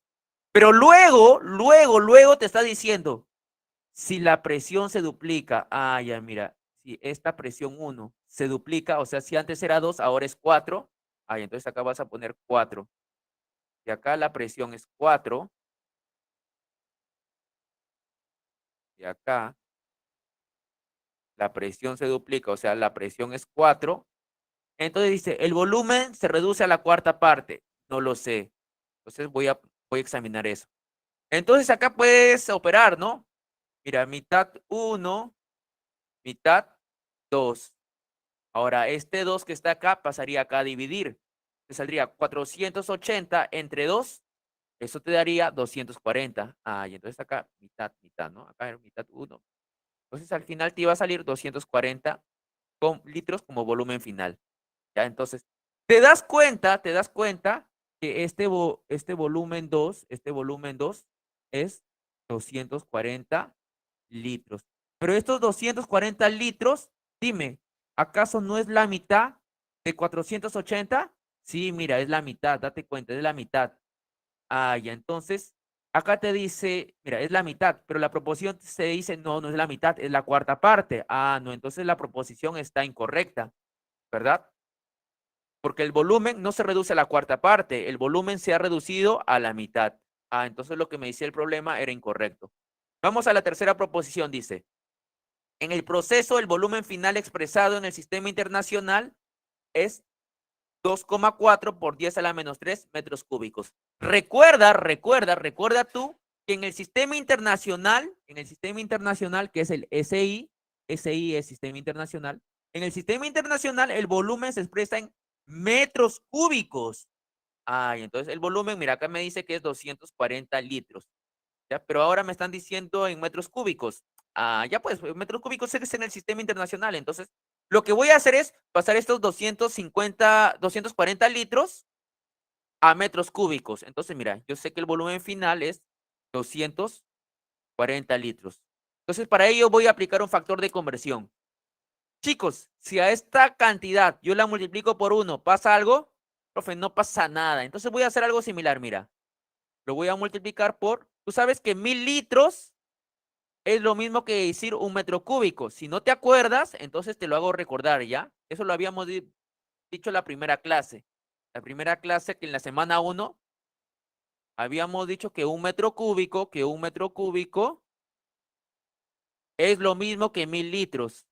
Pero luego te está diciendo, si la presión se duplica, ah, ya mira, si esta presión 1 se duplica, o sea, si antes era 2, ahora es 4, ah, entonces acá vas a poner 4. Y acá la presión es 4, y acá la presión se duplica, o sea, la presión es 4. Entonces dice, el volumen se reduce a la cuarta parte. No lo sé. Entonces voy a examinar eso. Entonces acá puedes operar, ¿no? Mira, mitad 1, mitad 2. Ahora, este 2 que está acá pasaría acá a dividir. Te saldría 480 entre 2. Eso te daría 240. Ah, y entonces acá mitad, mitad, ¿no? Acá era mitad 1. Entonces al final te iba a salir 240 litros como volumen final. Ya, entonces, te das cuenta que este volumen 2 es 240 litros. Pero estos 240 litros, dime, ¿acaso no es la mitad de 480? Sí, mira, es la mitad, date cuenta, es la mitad. Ah, ya, entonces, acá te dice, mira, es la mitad, pero la proposición se dice, no, no es la mitad, es la cuarta parte. Ah, no, entonces la proposición está incorrecta, ¿verdad? Porque el volumen no se reduce a la cuarta parte, el volumen se ha reducido a la mitad. Ah, entonces lo que me decía el problema era incorrecto. Vamos a la tercera proposición, dice. En el proceso, el volumen final expresado en el sistema internacional es 2,4 por 10 a la menos 3 metros cúbicos. Recuerda tú que en el sistema internacional, que es el SI es sistema internacional, en el sistema internacional el volumen se expresa en metros cúbicos. Ah, y entonces el volumen, mira, acá me dice que es 240 litros. ¿Ya? Pero ahora me están diciendo en metros cúbicos. Ah, ya pues, metros cúbicos es en el sistema internacional. Entonces, lo que voy a hacer es pasar estos 240 litros a metros cúbicos. Entonces, mira, yo sé que el volumen final es 240 litros. Entonces, para ello voy a aplicar un factor de conversión. Chicos, si a esta cantidad yo la multiplico por 1, ¿pasa algo? Profe, no pasa nada. Entonces voy a hacer algo similar, mira. Lo voy a multiplicar por, tú sabes que 1000 litros es lo mismo que decir un metro cúbico. Si no te acuerdas, entonces te lo hago recordar, ¿ya? Eso lo habíamos dicho en la primera clase. La primera clase que en la semana 1 habíamos dicho que un metro cúbico es lo mismo que 1000 litros.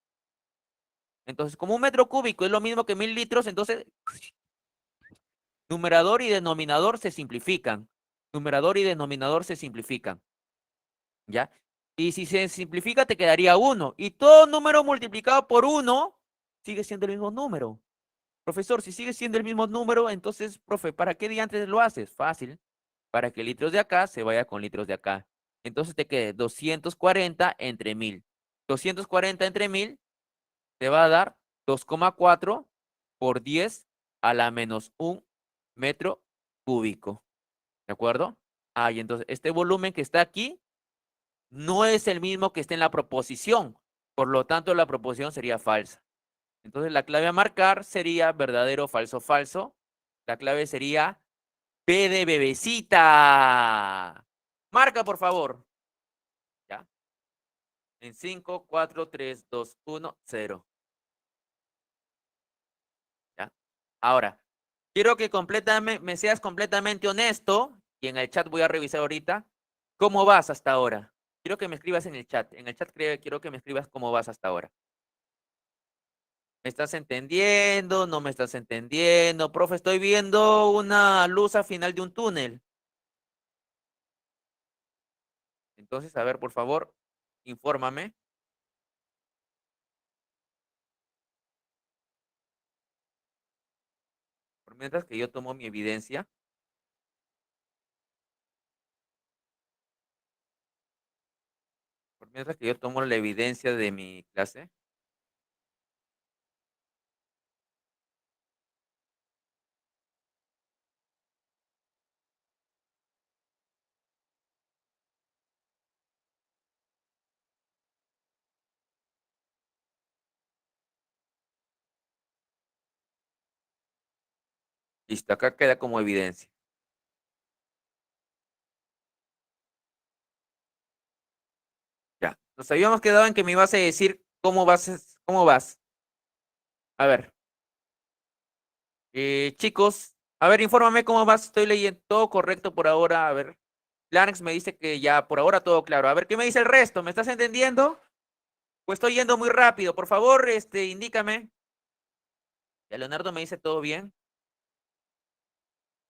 Entonces, como un metro cúbico es lo mismo que 1000 litros, entonces numerador y denominador se simplifican. Numerador y denominador se simplifican. ¿Ya? Y si se simplifica, te quedaría 1. Y todo número multiplicado por 1 sigue siendo el mismo número. Profesor, si sigue siendo el mismo número, entonces, profe, ¿para qué día antes lo haces? Fácil. Para que litros de acá se vaya con litros de acá. Entonces te quede 240 entre 1000. 240 entre 1000 te va a dar 2,4 por 10 a la menos 1 metro cúbico. ¿De acuerdo? Ah, y entonces este volumen que está aquí no es el mismo que está en la proposición, Por lo tanto, la proposición sería falsa. Entonces, la clave a marcar sería verdadero, falso, falso. La clave sería B de bebecita. Marca, por favor. ¿Ya? En 5, 4, 3, 2, 1, 0. ¿Ya? Ahora, quiero que me seas completamente honesto, y en el chat voy a revisar ahorita, ¿cómo vas hasta ahora? Quiero que me escribas en el chat. En el chat quiero que me escribas cómo vas hasta ahora. ¿Me estás entendiendo? ¿No me estás entendiendo? Profe, estoy viendo una luz al final de un túnel. Entonces, a ver, por favor, infórmame. Por mientras que yo tomo mi evidencia. Por mientras que yo tomo la evidencia de mi clase. Listo, acá queda como evidencia. Ya. Nos habíamos quedado en que me ibas a decir cómo vas, cómo vas. A ver. Chicos, a ver, infórmame cómo vas. Estoy leyendo todo correcto por ahora. A ver. Larx me dice que ya por ahora todo claro. A ver, ¿qué me dice el resto? ¿Me estás entendiendo? Pues estoy yendo muy rápido. Por favor, indícame. Ya Leonardo me dice todo bien.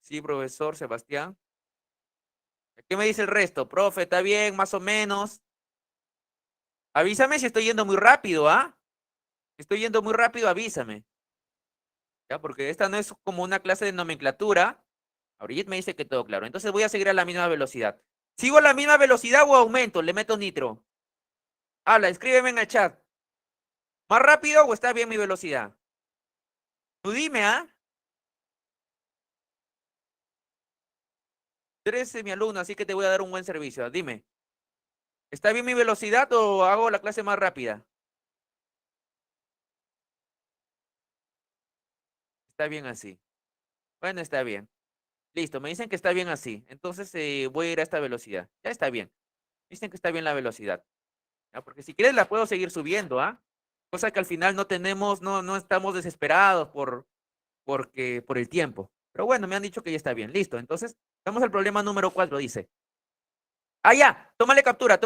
Sí, profesor Sebastián. ¿Qué me dice el resto? Profe, ¿está bien? Más o menos. Avísame si estoy yendo muy rápido, ¿ah? Si estoy yendo muy rápido, avísame. Ya, porque esta no es como una clase de nomenclatura. Ahorita me dice que todo claro. Entonces voy a seguir a la misma velocidad. ¿Sigo a la misma velocidad o aumento? Le meto nitro. Habla, escríbeme en el chat. ¿Más rápido o está bien mi velocidad? Tú dime, ¿ah? 13 mi alumno, así que te voy a dar un buen servicio. Dime, ¿está bien mi velocidad o hago la clase más rápida? Está bien así. Bueno, está bien. Listo, me dicen que está bien así. Entonces voy a ir a esta velocidad. Ya está bien. Dicen que está bien la velocidad. ¿Ya? Porque si quieres la puedo seguir subiendo, ¿ah? Cosa que al final no tenemos, no estamos desesperados por el tiempo. Pero bueno, me han dicho que ya está bien. Listo. Entonces, vamos al problema número 4. Dice. Ah, ya. Tómale captura.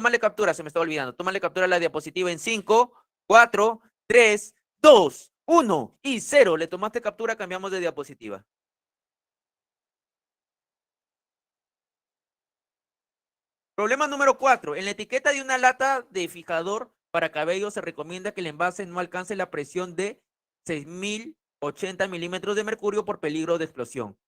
Se me está olvidando. Tómale captura a la diapositiva en 5, 4, 3, 2, 1 y 0. Le tomaste captura, cambiamos de diapositiva. Problema número 4. En la etiqueta de una lata de fijador para cabello se recomienda que el envase no alcance la presión de 6080 milímetros de mercurio por peligro de explosión.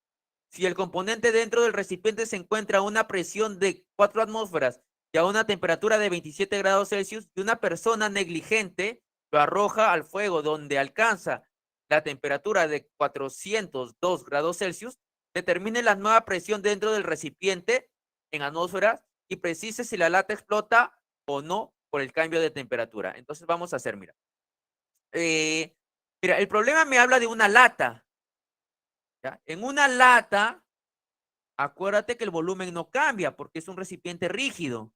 Si el componente dentro del recipiente se encuentra a una presión de 4 atmósferas y a una temperatura de 27 grados Celsius y una persona negligente lo arroja al fuego donde alcanza la temperatura de 402 grados Celsius, determine la nueva presión dentro del recipiente en atmósferas y precise si la lata explota o no por el cambio de temperatura. Entonces vamos a hacer, mira. Mira, el problema me habla de una lata. ¿Ya? En una lata, acuérdate que el volumen no cambia porque es un recipiente rígido.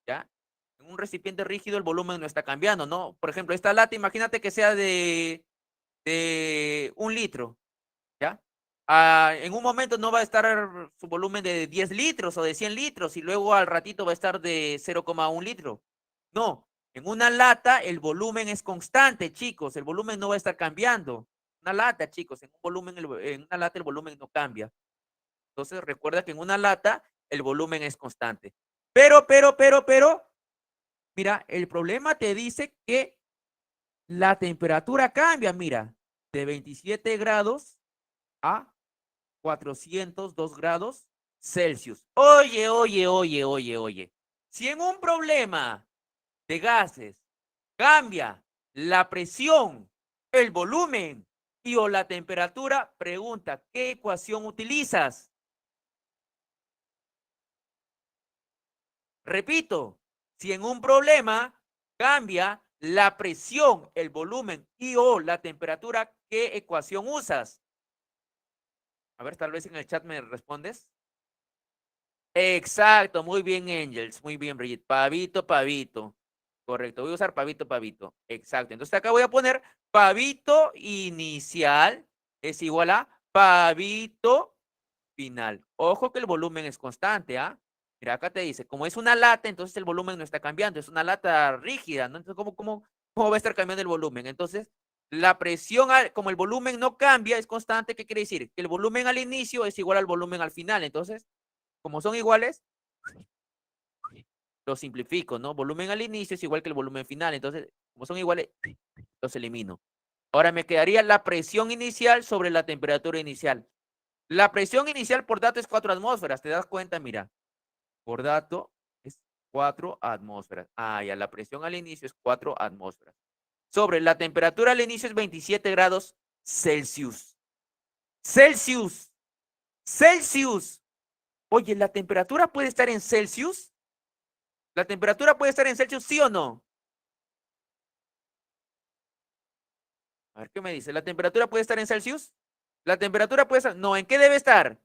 ¿Ya? En un recipiente rígido el volumen no está cambiando, ¿no? Por ejemplo, esta lata, imagínate que sea de 1 litro. ¿Ya? En un momento no va a estar su volumen de 10 litros o de 100 litros y luego al ratito va a estar de 0,1 litro. No, en una lata el volumen es constante, chicos, el volumen no va a estar cambiando. Una lata, chicos, en una lata el volumen no cambia. Entonces recuerda que en una lata el volumen es constante. Pero, mira, el problema te dice que la temperatura cambia, mira, de 27 grados a 402 grados Celsius. Oye. Si en un problema de gases cambia la presión, el volumen y o la temperatura, pregunta, ¿qué ecuación utilizas? Repito, si en un problema cambia la presión, el volumen y o la temperatura, ¿qué ecuación usas? A ver, tal vez en el chat me respondes. Exacto, muy bien, Angels, muy bien, Brigitte. Pavito, pavito. Correcto, voy a usar pavito, pavito. Exacto. Entonces acá voy a poner pavito inicial es igual a pavito final. Ojo que el volumen es constante, ¿ah? Mira, acá te dice, como es una lata, entonces el volumen no está cambiando, es una lata rígida, ¿no? Entonces, ¿cómo va a estar cambiando el volumen? Entonces, la presión, como el volumen no cambia, es constante, ¿qué quiere decir? Que el volumen al inicio es igual al volumen al final. Entonces, como son iguales, lo simplifico, ¿no? Volumen al inicio es igual que el volumen final. Entonces, como son iguales, los elimino. Ahora me quedaría la presión inicial sobre la temperatura inicial. La presión inicial por dato es 4 atmósferas. ¿Te das cuenta? Mira, por dato es 4 atmósferas. Ah, ya, la presión al inicio es 4 atmósferas. Sobre la temperatura al inicio es 27 grados Celsius. Celsius. Celsius. Oye, ¿la temperatura puede estar en Celsius? ¿La temperatura puede estar en Celsius, sí o no? A ver, ¿qué me dice? ¿La temperatura puede estar en Celsius? ¿La temperatura puede estar? No, ¿en qué debe estar?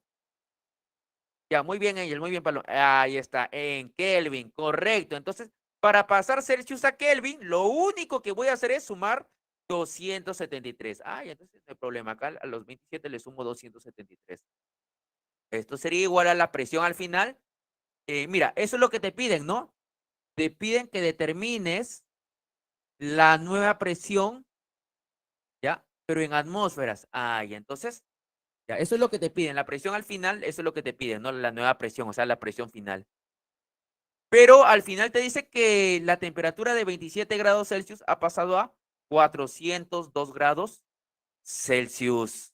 Ya, muy bien, Angel, muy bien, Pablo. Ahí está, en Kelvin, correcto. Entonces, para pasar Celsius a Kelvin, lo único que voy a hacer es sumar 273. Ay, entonces no hay problema. Acá a los 27 le sumo 273. Esto sería igual a la presión al final. Mira, eso es lo que te piden, ¿no? Te piden que determines la nueva presión, ¿ya? Pero en atmósferas. Ay, entonces, ya, eso es lo que te piden. La presión al final, eso es lo que te piden, ¿no? La nueva presión, o sea, la presión final. Pero al final te dice que la temperatura de 27 grados Celsius ha pasado a 402 grados Celsius.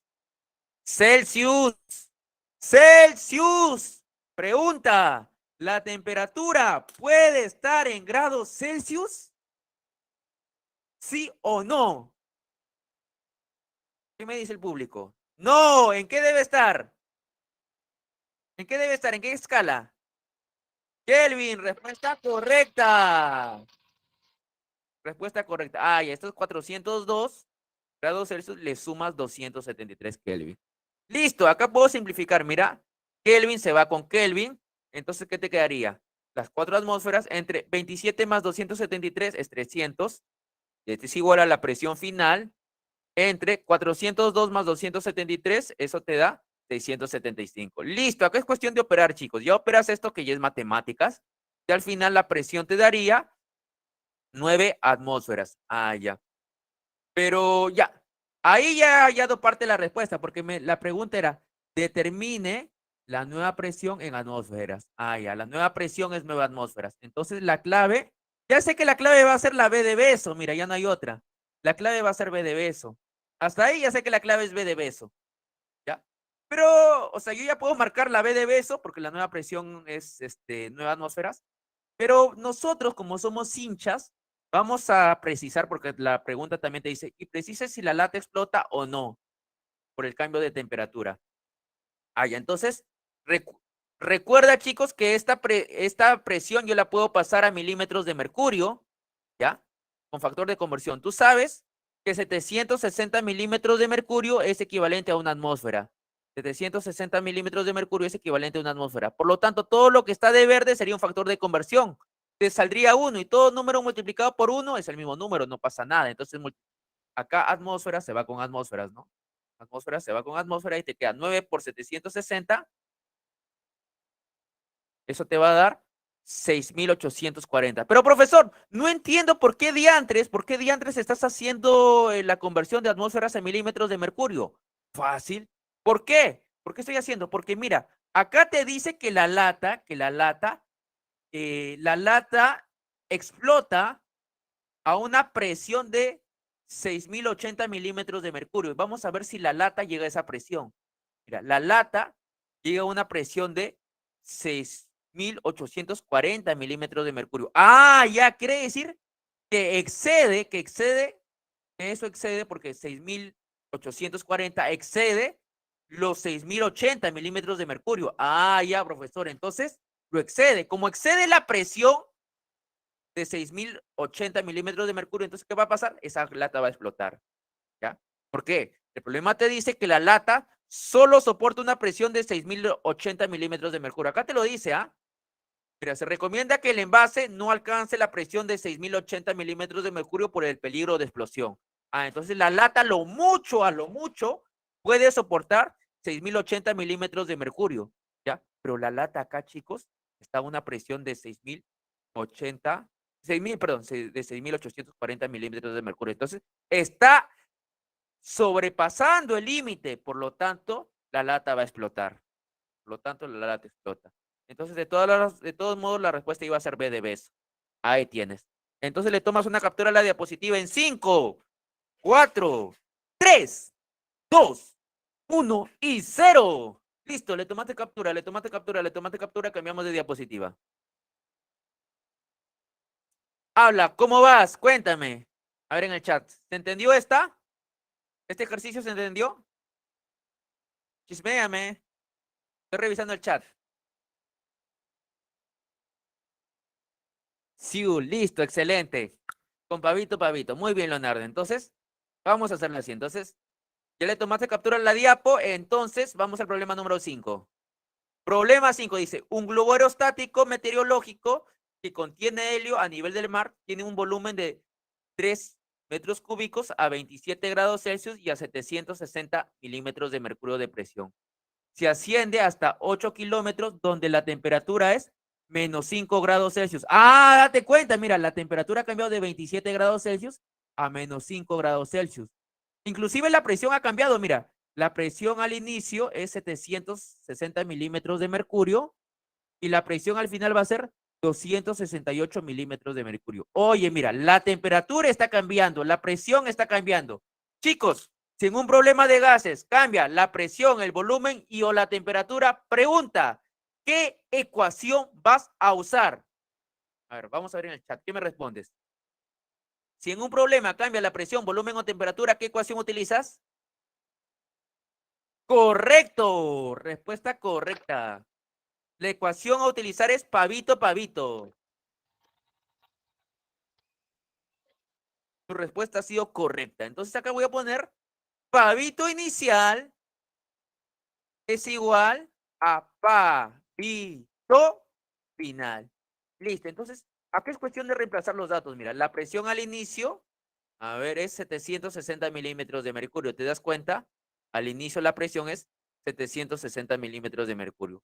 Celsius. Celsius. Pregunta, ¿la temperatura puede estar en grados Celsius? ¿Sí o no? ¿Qué me dice el público? No, ¿en qué debe estar? ¿En qué debe estar? ¿En qué escala? Kelvin, respuesta correcta. Respuesta correcta. Ah, ya, estos 402 grados Celsius le sumas 273 Kelvin. Listo, acá puedo simplificar. Mira, Kelvin se va con Kelvin. Entonces, ¿qué te quedaría? Las 4 atmósferas entre 27 más 273 es 300. Este es igual a la presión final entre 402 más 273. Eso te da 675. Listo, acá es cuestión de operar, chicos. Ya operas esto que ya es matemáticas. Y al final la presión te daría 9 atmósferas. Ah, ya. Pero ya, ahí ya ha hallado parte de la respuesta, porque la pregunta era, determine la nueva presión en atmósferas. Ah, ya, la nueva presión es 9 atmósferas. Entonces la clave, ya sé que la clave va a ser la B de beso, mira, ya no hay otra. La clave va a ser B de beso. Hasta ahí ya sé que la clave es B de beso, ¿ya? Pero, o sea, yo ya puedo marcar la B de beso, porque la nueva presión es 9 atmósferas. Pero nosotros, como somos hinchas, vamos a precisar, porque la pregunta también te dice, y precise si la lata explota o no por el cambio de temperatura. Ah, ya, entonces, recuerda, chicos, que esta presión yo la puedo pasar a milímetros de mercurio, ¿ya? Con factor de conversión. Tú sabes que 760 milímetros de mercurio es equivalente a una atmósfera. 760 milímetros de mercurio es equivalente a una atmósfera. Por lo tanto, todo lo que está de verde sería un factor de conversión. Te saldría 1 y todo número multiplicado por 1 es el mismo número, no pasa nada. Entonces, acá atmósfera se va con atmósferas, ¿no? Atmósfera se va con atmósfera y te queda 9 por 760. Eso te va a dar 6,840. Pero profesor, no entiendo por qué diantres estás haciendo la conversión de atmósferas a milímetros de mercurio. Fácil. ¿Por qué? ¿Por qué estoy haciendo? Porque mira, acá te dice que la lata explota a una presión de 6,080 milímetros de mercurio. Vamos a ver si la lata llega a esa presión. Mira, la lata llega a una presión de 6,840 milímetros de mercurio. Ah, ya quiere decir que eso excede porque 6,840 excede los 6,080 milímetros de mercurio. Ah, ya, profesor. Entonces, lo excede. Como excede la presión de 6080 milímetros de mercurio, entonces, ¿qué va a pasar? Esa lata va a explotar, ¿ya? ¿Por qué? El problema te dice que la lata solo soporta una presión de 6080 milímetros de mercurio. Acá te lo dice, ¿ah? Mira, se recomienda que el envase no alcance la presión de 6080 milímetros de mercurio por el peligro de explosión. Entonces la lata a lo mucho, puede soportar 6080 milímetros de mercurio, ¿ya? Pero la lata acá, chicos, está a una presión de 6080, 6000, perdón, de 6840 milímetros de mercurio. Entonces, está sobrepasando el límite, por lo tanto, la lata va a explotar. Por lo tanto, la lata explota. Entonces, de todos modos, la respuesta iba a ser B de beso. Ahí tienes. Entonces, le tomas una captura a la diapositiva en 5, 4, 3, 2, 1 y 0. Listo, le tomaste captura, cambiamos de diapositiva. Habla, ¿cómo vas? Cuéntame. A ver en el chat. ¿Se entendió esta? ¿Este ejercicio se entendió? Chisméame. Estoy revisando el chat. Sí, listo, excelente. Con Pavito. Muy bien, Leonardo. Entonces, vamos a hacerlo así. Entonces, ya le tomaste captura a la diapo. Entonces, vamos al problema número 5. Problema 5 dice, un globo aerostático meteorológico que contiene helio a nivel del mar tiene un volumen de 3 metros cúbicos a 27 grados Celsius y a 760 milímetros de mercurio de presión. Se asciende hasta 8 kilómetros donde la temperatura es menos 5 grados Celsius. Date cuenta, mira, la temperatura ha cambiado de 27 grados Celsius a menos 5 grados Celsius. Inclusive la presión ha cambiado, mira, la presión al inicio es 760 milímetros de mercurio y la presión al final va a ser 268 milímetros de mercurio. Oye, mira, la temperatura está cambiando, la presión está cambiando. Chicos, si en un problema de gases cambia la presión, el volumen y o la temperatura, pregunta, ¿qué ecuación vas a usar? A ver, vamos a ver en el chat, ¿qué me respondes? Si en un problema cambia la presión, volumen o temperatura, ¿qué ecuación utilizas? Correcto, respuesta correcta. La ecuación a utilizar es Pavito. Tu respuesta ha sido correcta. Entonces acá voy a poner Pavito inicial es igual a Pavito final. Listo. Entonces, acá es cuestión de reemplazar los datos. Mira, la presión al inicio, a ver, es 760 milímetros de mercurio. ¿Te das cuenta? Al inicio la presión es 760 milímetros de mercurio.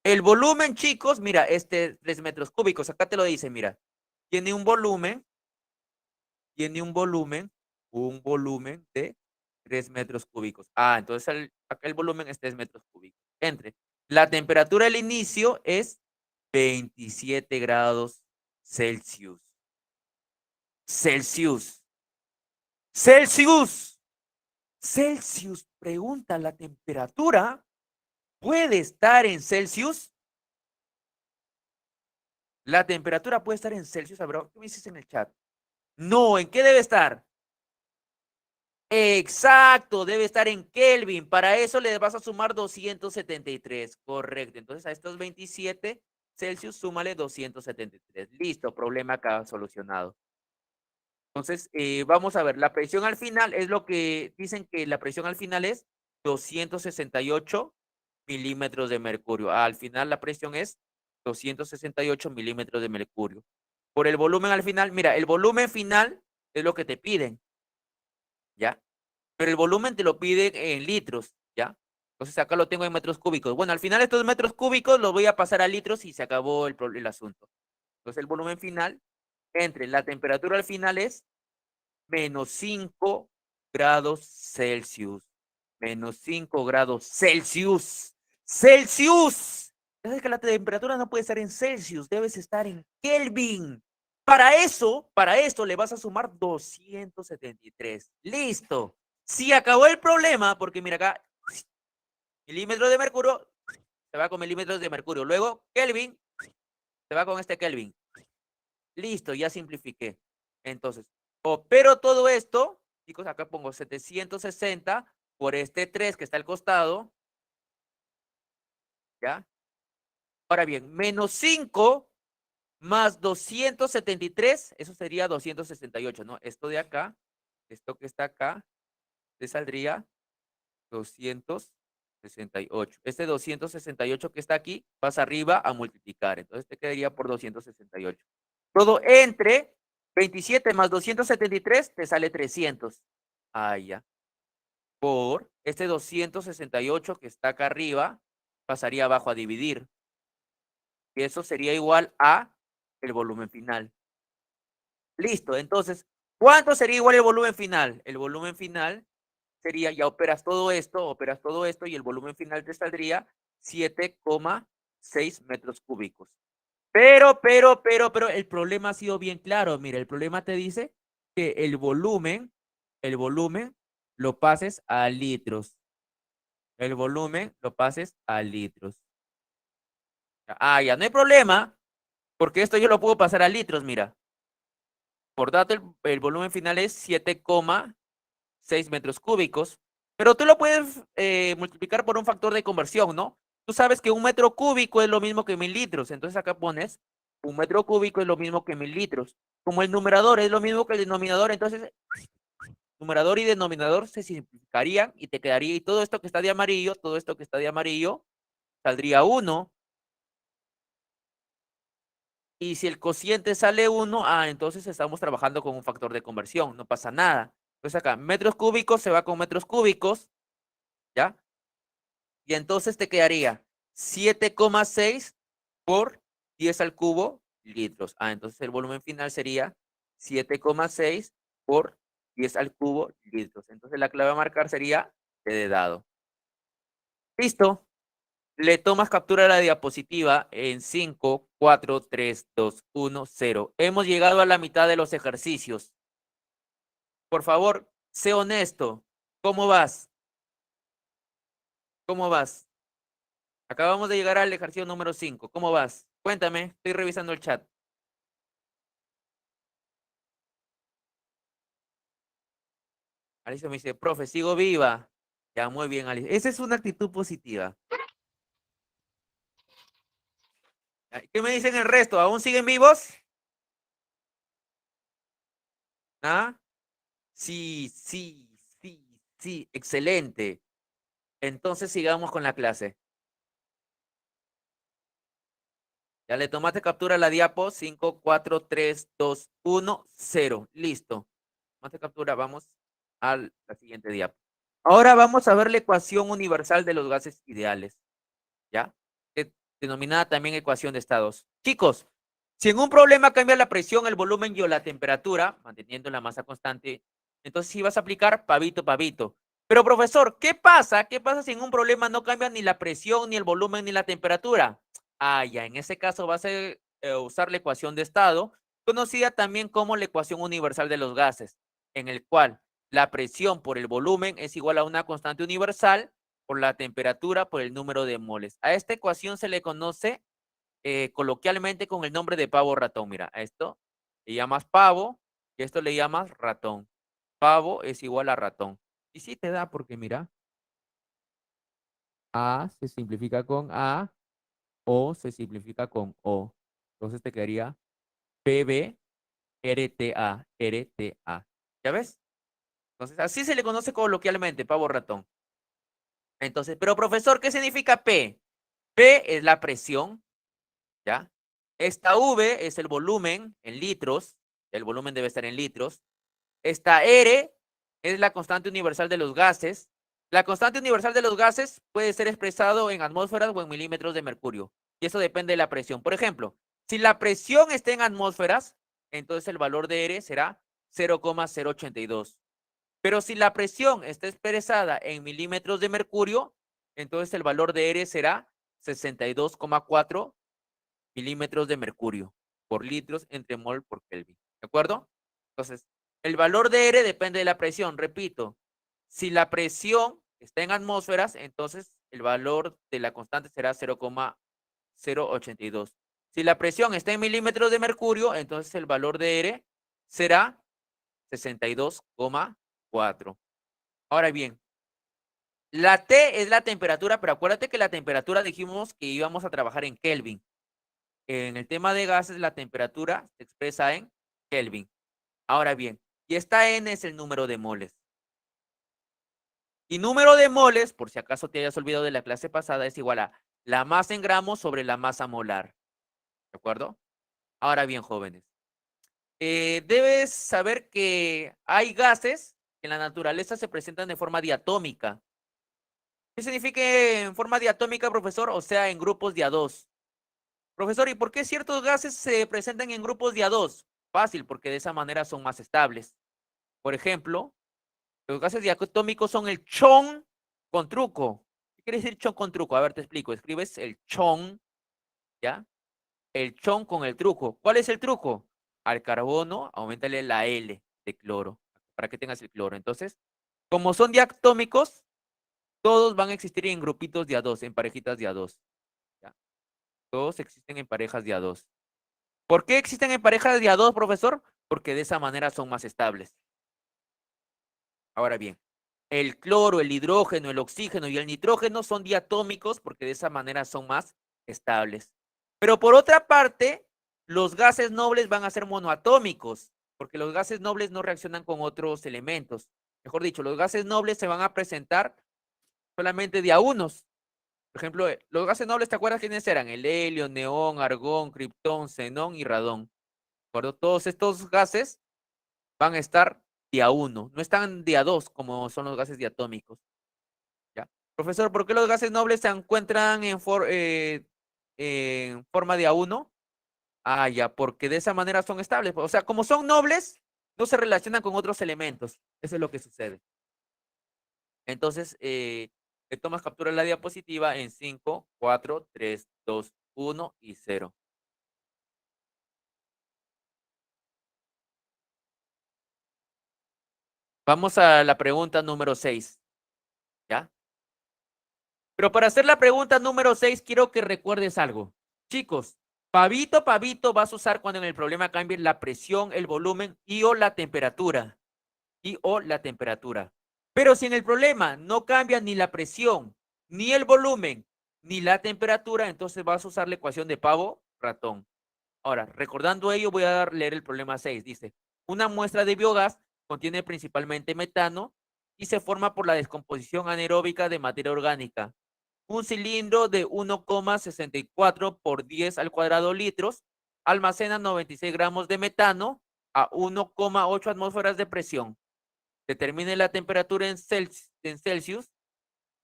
El volumen, chicos, mira, 3 metros cúbicos. Acá te lo dice, mira. Tiene un volumen de 3 metros cúbicos. Entonces acá el volumen es 3 metros cúbicos. La temperatura del inicio es 27 grados Celsius. Celsius, pregunta, ¿la temperatura puede estar en Celsius? La temperatura puede estar en Celsius. A ver, ¿qué me dices en el chat? No, ¿en qué debe estar? Exacto, debe estar en Kelvin. Para eso le vas a sumar 273. Correcto. Entonces a estos 27 Celsius súmale 273. Listo, problema acá solucionado. Entonces, vamos a ver, la presión al final es lo que dicen que la presión al final es 268 milímetros de mercurio. Al final la presión es 268 milímetros de mercurio. Por el volumen al final, mira, el volumen final es lo que te piden, ¿ya? Pero el volumen te lo piden en litros, ¿ya? Entonces acá lo tengo en metros cúbicos. Bueno, al final estos metros cúbicos los voy a pasar a litros y se acabó el asunto. Entonces el volumen final entre la temperatura al final es menos 5 grados Celsius. Menos 5 grados Celsius. ¡Celsius! Es que la temperatura no puede estar en Celsius, debes estar en Kelvin. Para esto le vas a sumar 273. Listo. Si acabó el problema, porque mira acá, milímetros de mercurio, se va con milímetros de mercurio. Luego, Kelvin, se va con este Kelvin. Listo, ya simplifiqué. Entonces, opero todo esto, chicos, acá pongo 760 por este 3 que está al costado, ¿ya? Ahora bien, menos 5 más 273, eso sería 268, ¿no? Esto de acá, esto que está acá, te saldría 268. Este 268 que está aquí, pasa arriba a multiplicar. Entonces te quedaría por 268. Todo entre 27 más 273 te sale 300. Ah, ya. Por este 268 que está acá arriba, pasaría abajo a dividir. Y eso sería igual a el volumen final. Listo. Entonces, ¿cuánto sería igual el volumen final? El volumen final sería, ya operas todo esto y el volumen final te saldría 7,6 metros cúbicos. Pero, el problema ha sido bien claro. Mira, el problema te dice que el volumen lo pases a litros. El volumen lo pases a litros. Ah, ya no hay problema, porque esto yo lo puedo pasar a litros, mira. Por dato, el volumen final es 7,6 metros cúbicos, pero tú lo puedes multiplicar por un factor de conversión, ¿no? Tú sabes que un metro cúbico es lo mismo que 1000 litros, entonces acá pones un metro cúbico es lo mismo que 1000 litros. Como el numerador es lo mismo que el denominador, entonces numerador y denominador se simplificarían y te quedaría, y todo esto que está de amarillo, saldría 1. Y si el cociente sale 1, entonces estamos trabajando con un factor de conversión, no pasa nada. Entonces acá, metros cúbicos se va con metros cúbicos, ¿ya? Y entonces te quedaría 7,6 por 10 al cubo litros. Entonces el volumen final sería 7,6 por 10 al cubo litros. Entonces la clave a marcar sería T de dado. Listo. Le tomas captura a la diapositiva en 5, 4, 3, 2, 1, 0. Hemos llegado a la mitad de los ejercicios. Por favor, sé honesto. ¿Cómo vas? ¿Cómo vas? Acabamos de llegar al ejercicio número 5. ¿Cómo vas? Cuéntame, estoy revisando el chat. Alicia me dice, profe, sigo viva. Ya, muy bien, Alicia. Esa es una actitud positiva. ¿Qué me dicen el resto? ¿Aún siguen vivos? ¿Ah? Sí, sí, sí, sí. Excelente. Entonces sigamos con la clase. Ya le tomaste captura a la diapo. 5, 4, 3, 2, 1, 0. Listo. Tomaste captura. Vamos a la siguiente diapo. Ahora vamos a ver la ecuación universal de los gases ideales. ¿Ya? Denominada también ecuación de estados. Chicos, si en un problema cambia la presión, el volumen y o la temperatura, manteniendo la masa constante, entonces sí vas a aplicar pavito, pavito. Pero profesor, ¿qué pasa? ¿Qué pasa si en un problema no cambia ni la presión, ni el volumen, ni la temperatura? Ya, en ese caso vas a usar la ecuación de estado, conocida también como la ecuación universal de los gases, en el cual la presión por el volumen es igual a una constante universal por la temperatura por el número de moles. A esta ecuación se le conoce coloquialmente con el nombre de pavo ratón. Mira, a esto le llamas pavo y a esto le llamas ratón. Pavo es igual a ratón. Y sí te da porque mira, A se simplifica con A, O se simplifica con O. Entonces te quedaría PB RTA, RTA. ¿Ya ves? Entonces así se le conoce coloquialmente, pavo ratón. Entonces, pero profesor, ¿qué significa P? P es la presión, ¿ya? Esta V es el volumen en litros, el volumen debe estar en litros. Esta R es la constante universal de los gases. La constante universal de los gases puede ser expresado en atmósferas o en milímetros de mercurio. Y eso depende de la presión. Por ejemplo, si la presión está en atmósferas, entonces el valor de R será 0,082. Pero si la presión está expresada en milímetros de mercurio, entonces el valor de R será 62,4 milímetros de mercurio por litros entre mol por Kelvin. ¿De acuerdo? Entonces, el valor de R depende de la presión. Repito, si la presión está en atmósferas, entonces el valor de la constante será 0,082. Si la presión está en milímetros de mercurio, entonces el valor de R será 62,4. Ahora bien, la T es la temperatura, pero acuérdate que la temperatura dijimos que íbamos a trabajar en Kelvin. en el tema de gases, la temperatura se expresa en Kelvin. Ahora bien, y esta N es el número de moles. Y número de moles, por si acaso te hayas olvidado de la clase pasada, es igual a la masa en gramos sobre la masa molar. ¿De acuerdo? Ahora bien, jóvenes, debes saber que hay gases que en la naturaleza se presentan de forma diatómica. ¿Qué significa en forma diatómica, profesor? O sea, en grupos de A2. Profesor, ¿y por qué ciertos gases se presentan en grupos de A2? Fácil, porque de esa manera son más estables. Por ejemplo, los gases diatómicos son el chon con truco. ¿Qué quiere decir chon con truco? A ver, te explico. Escribes el chon, ¿ya? El chon con el truco. ¿Cuál es el truco? Al carbono, aumentale la L de cloro, para que tengas el cloro. Entonces, como son diatómicos, todos van a existir en grupitos de A2, en parejitas de A2. ¿Ya? Todos existen en parejas de A2. ¿Por qué existen en parejas de A2, profesor? Porque de esa manera son más estables. Ahora bien, el cloro, el hidrógeno, el oxígeno y el nitrógeno son diatómicos porque de esa manera son más estables. Pero por otra parte, los gases nobles van a ser monoatómicos porque los gases nobles no reaccionan con otros elementos. Mejor dicho, los gases nobles se van a presentar solamente de a unos. Por ejemplo, los gases nobles, ¿te acuerdas quiénes eran? El helio, neón, argón, criptón, xenón y radón. ¿De acuerdo? Todos estos gases van a estar de a uno, no están de a dos como son los gases diatómicos. ¿Ya? Profesor, ¿por qué los gases nobles se encuentran en forma de a uno? Ah, ya, porque de esa manera son estables. O sea, como son nobles, no se relacionan con otros elementos. Eso es lo que sucede. Entonces, le tomas captura de la diapositiva en 5, 4, 3, 2, 1 y 0. Vamos a la pregunta número 6. ¿Ya? Pero para hacer la pregunta número 6, quiero que recuerdes algo. Chicos, pavito, pavito vas a usar cuando en el problema cambie la presión, el volumen y o la temperatura. Pero si en el problema no cambia ni la presión, ni el volumen, ni la temperatura, entonces vas a usar la ecuación de pavo, ratón. Ahora, recordando ello, voy a leer el problema 6. Dice, una muestra de biogás contiene principalmente metano y se forma por la descomposición anaeróbica de materia orgánica. Un cilindro de 1,64 por 10 al cuadrado litros almacena 96 gramos de metano a 1,8 atmósferas de presión. Determine la temperatura en Celsius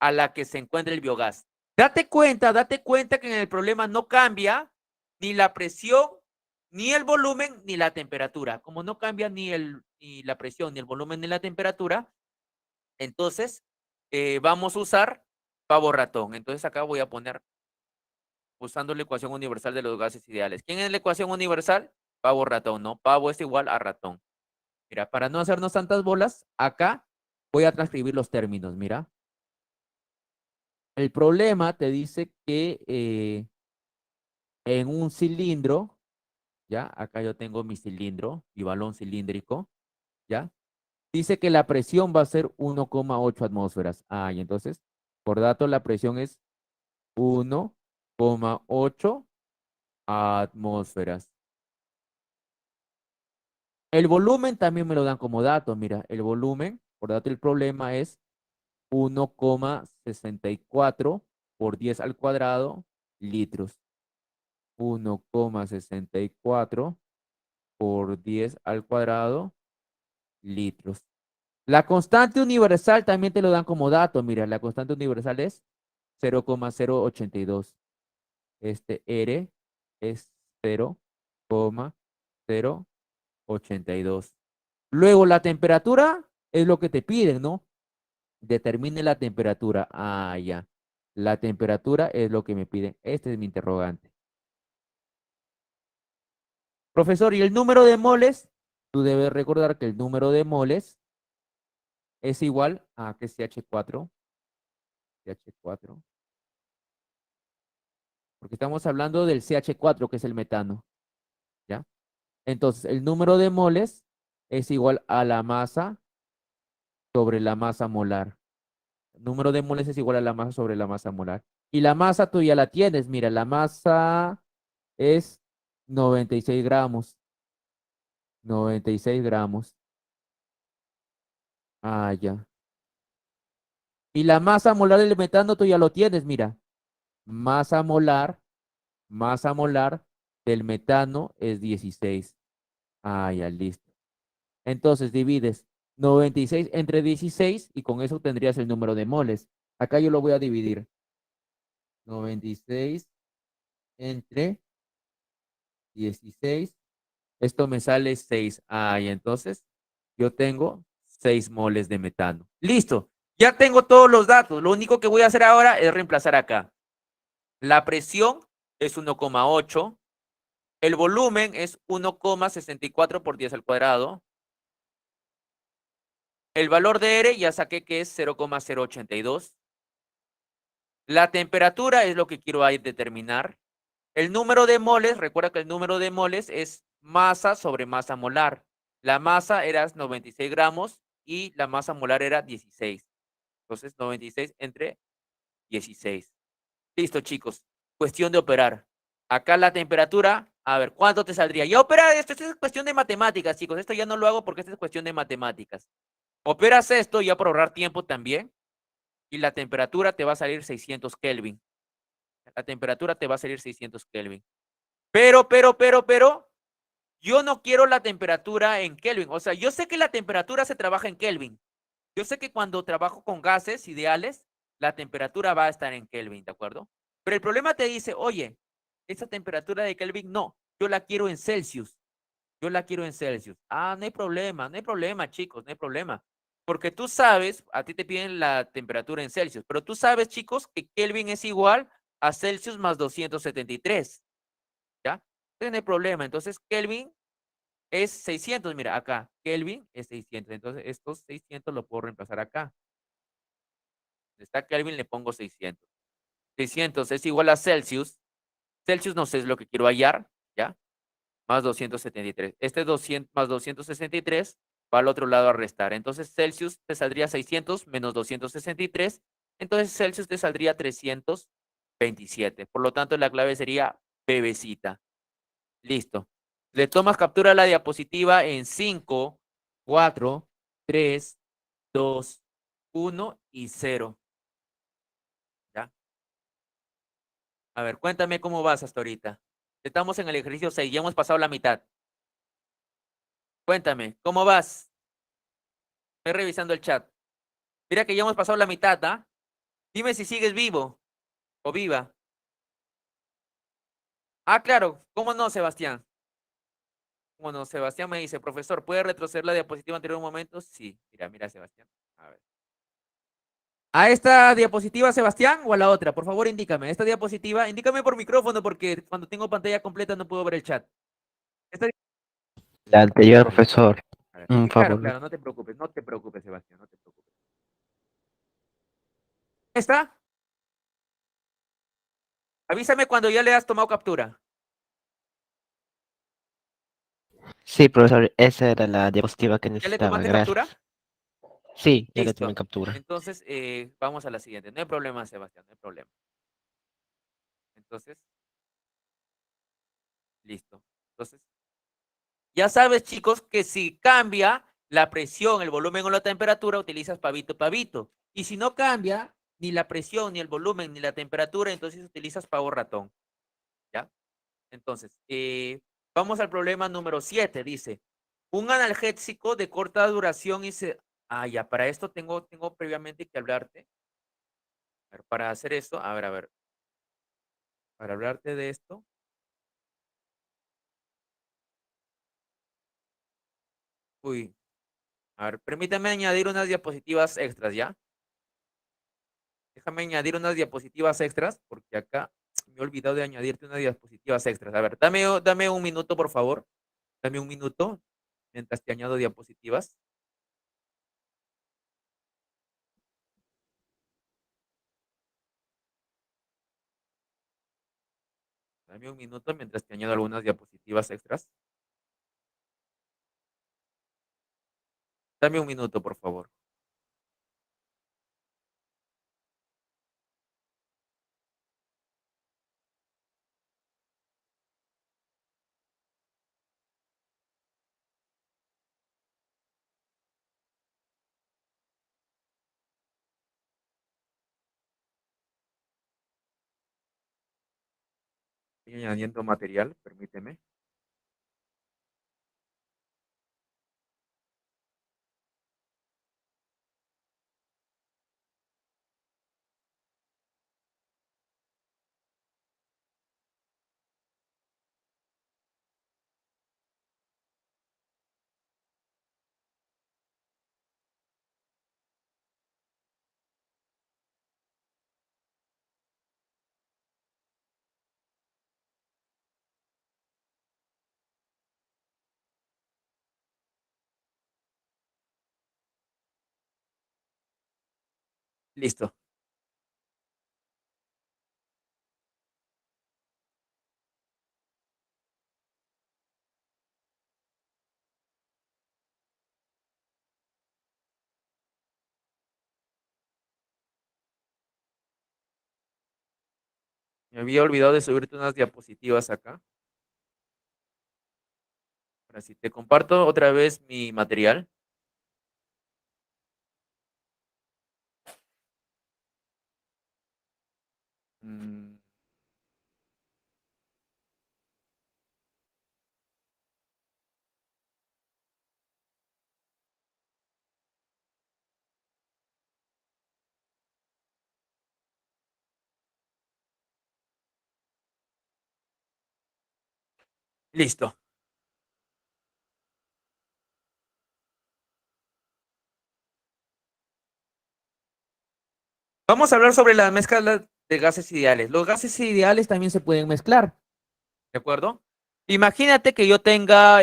a la que se encuentra el biogás. Date cuenta que en el problema no cambia ni la presión, ni el volumen, ni la temperatura. Como no cambia ni la presión, ni el volumen, ni la temperatura, entonces vamos a usar pavo ratón. Entonces acá voy a poner usando la ecuación universal de los gases ideales. ¿Quién es la ecuación universal? Pavo ratón, ¿no? Pavo es igual a ratón. Mira, para no hacernos tantas bolas, acá voy a transcribir los términos, mira. El problema te dice que en un cilindro, ¿ya? Acá yo tengo mi cilindro, mi balón cilíndrico, ¿ya? Dice que la presión va a ser 1,8 atmósferas. Ah, y entonces, por dato, la presión es 1,8 atmósferas. El volumen también me lo dan como dato. Mira, el volumen, por dato, el problema es 1,64 por 10 al cuadrado litros. 1,64 por 10 al cuadrado litros. La constante universal también te lo dan como dato. Mira, la constante universal es 0,082. Este R es 0,082. Luego la temperatura es lo que te piden, ¿no? Determine la temperatura. Ah, ya. La temperatura es lo que me piden. Este es mi interrogante. Profesor, ¿y el número de moles? Tú debes recordar que el número de moles es igual a que CH4. CH4. Porque estamos hablando del CH4, que es el metano. ¿Ya? Entonces, el número de moles es igual a la masa sobre la masa molar. El número de moles es igual a la masa sobre la masa molar. Y la masa tú ya la tienes. Mira, la masa es 96 gramos. 96 gramos. Ah, ya. Y la masa molar del metano tú ya lo tienes, mira. Masa molar, masa molar del metano es 16. Ah, ya, listo. Entonces divides 96 entre 16 y con eso tendrías el número de moles. Acá yo lo voy a dividir. 96 entre 16. Esto me sale 6. Ah, y entonces yo tengo 6 moles de metano. Listo. Ya tengo todos los datos. Lo único que voy a hacer ahora es reemplazar acá. La presión es 1,8. El volumen es 1,64 por 10 al cuadrado. El valor de R ya saqué que es 0,082. La temperatura es lo que quiero ahí determinar. El número de moles, recuerda que el número de moles es masa sobre masa molar. La masa era 96 gramos y la masa molar era 16. Entonces, 96 entre 16. Listo, chicos. Cuestión de operar. Acá la temperatura, a ver, ¿cuánto te saldría? Ya opera esto, esto es cuestión de matemáticas, chicos. Esto ya no lo hago porque esto es cuestión de matemáticas. Operas esto ya por ahorrar tiempo también y la temperatura te va a salir 600 Kelvin. La temperatura te va a salir 600 Kelvin. Pero, yo no quiero la temperatura en Kelvin. O sea, yo sé que la temperatura se trabaja en Kelvin. Yo sé que cuando trabajo con gases ideales, la temperatura va a estar en Kelvin, ¿de acuerdo? Pero el problema te dice, oye, esa temperatura de Kelvin, no, yo la quiero en Celsius. Yo la quiero en Celsius. Ah, no hay problema, no hay problema, chicos, no hay problema. Porque tú sabes, a ti te piden la temperatura en Celsius, pero tú sabes, chicos, que Kelvin es igual a Celsius más 273, ¿ya? Entonces no hay problema. Entonces, Kelvin es 600, mira, acá, Kelvin es 600. Entonces, estos 600 lo puedo reemplazar acá. Donde está Kelvin, le pongo 600. 600 es igual a Celsius. Celsius no sé es lo que quiero hallar, ¿ya? Más 273. Este 200 más 263 va al otro lado a restar. Entonces Celsius te saldría 600 menos 263. Entonces Celsius te saldría 327. Por lo tanto, la clave sería bebecita. Listo. Le tomas captura a la diapositiva en 5, 4, 3, 2, 1 y 0. ¿Ya? A ver, cuéntame cómo vas hasta ahorita. Estamos en el ejercicio 6, ya hemos pasado la mitad. Cuéntame, ¿cómo vas? Estoy revisando el chat. Mira que ya hemos pasado la mitad, ¿ah? Dime si sigues vivo o viva. Ah, claro, ¿cómo no, Sebastián? ¿Cómo no? Sebastián me dice, profesor, ¿puede retroceder la diapositiva anterior un momento? Sí, mira, Sebastián. A ver. ¿A esta diapositiva, Sebastián, o a la otra? Por favor, indícame. Esta diapositiva, indícame por micrófono porque cuando tengo pantalla completa no puedo ver el chat. Esta... La anterior, profesor. A ver. Un Sí, claro, favor. claro, no te preocupes, Sebastián, no te preocupes. ¿Esta? Avísame cuando ya le has tomado captura. Sí, profesor, esa era la diapositiva que ¿Ya le necesitaba. tomaste captura? Gracias. Sí, ya le tomé Listo. captura. Entonces, vamos a la siguiente. No hay problema, Sebastián, no hay problema. Entonces, listo. Entonces, ya sabes, chicos, que si cambia la presión, el volumen o la temperatura, utilizas pavito, pavito. Y si no cambia ni la presión, ni el volumen, ni la temperatura, entonces utilizas pavo ratón. ¿Ya? Entonces, vamos al problema número 7. Dice, un analgésico de corta duración y se... Ah, ya, para esto tengo previamente que hablarte. A ver, para hacer esto, a ver, para hablarte de esto. Uy, a ver, permítame añadir unas diapositivas extras, ¿ya? Déjame añadir unas diapositivas extras, porque acá me he olvidado de añadirte unas diapositivas extras. A ver, dame un minuto, por favor. Dame un minuto mientras te añado diapositivas. Dame un minuto mientras te añado algunas diapositivas extras. Dame un minuto, por favor. Estoy añadiendo material, permíteme. Listo. Me había olvidado de subirte unas diapositivas acá. Ahora sí, te comparto otra vez mi material. Mm, listo. Vamos a hablar sobre la mezcla de gases ideales. Los gases ideales también se pueden mezclar, ¿de acuerdo? Imagínate que yo tenga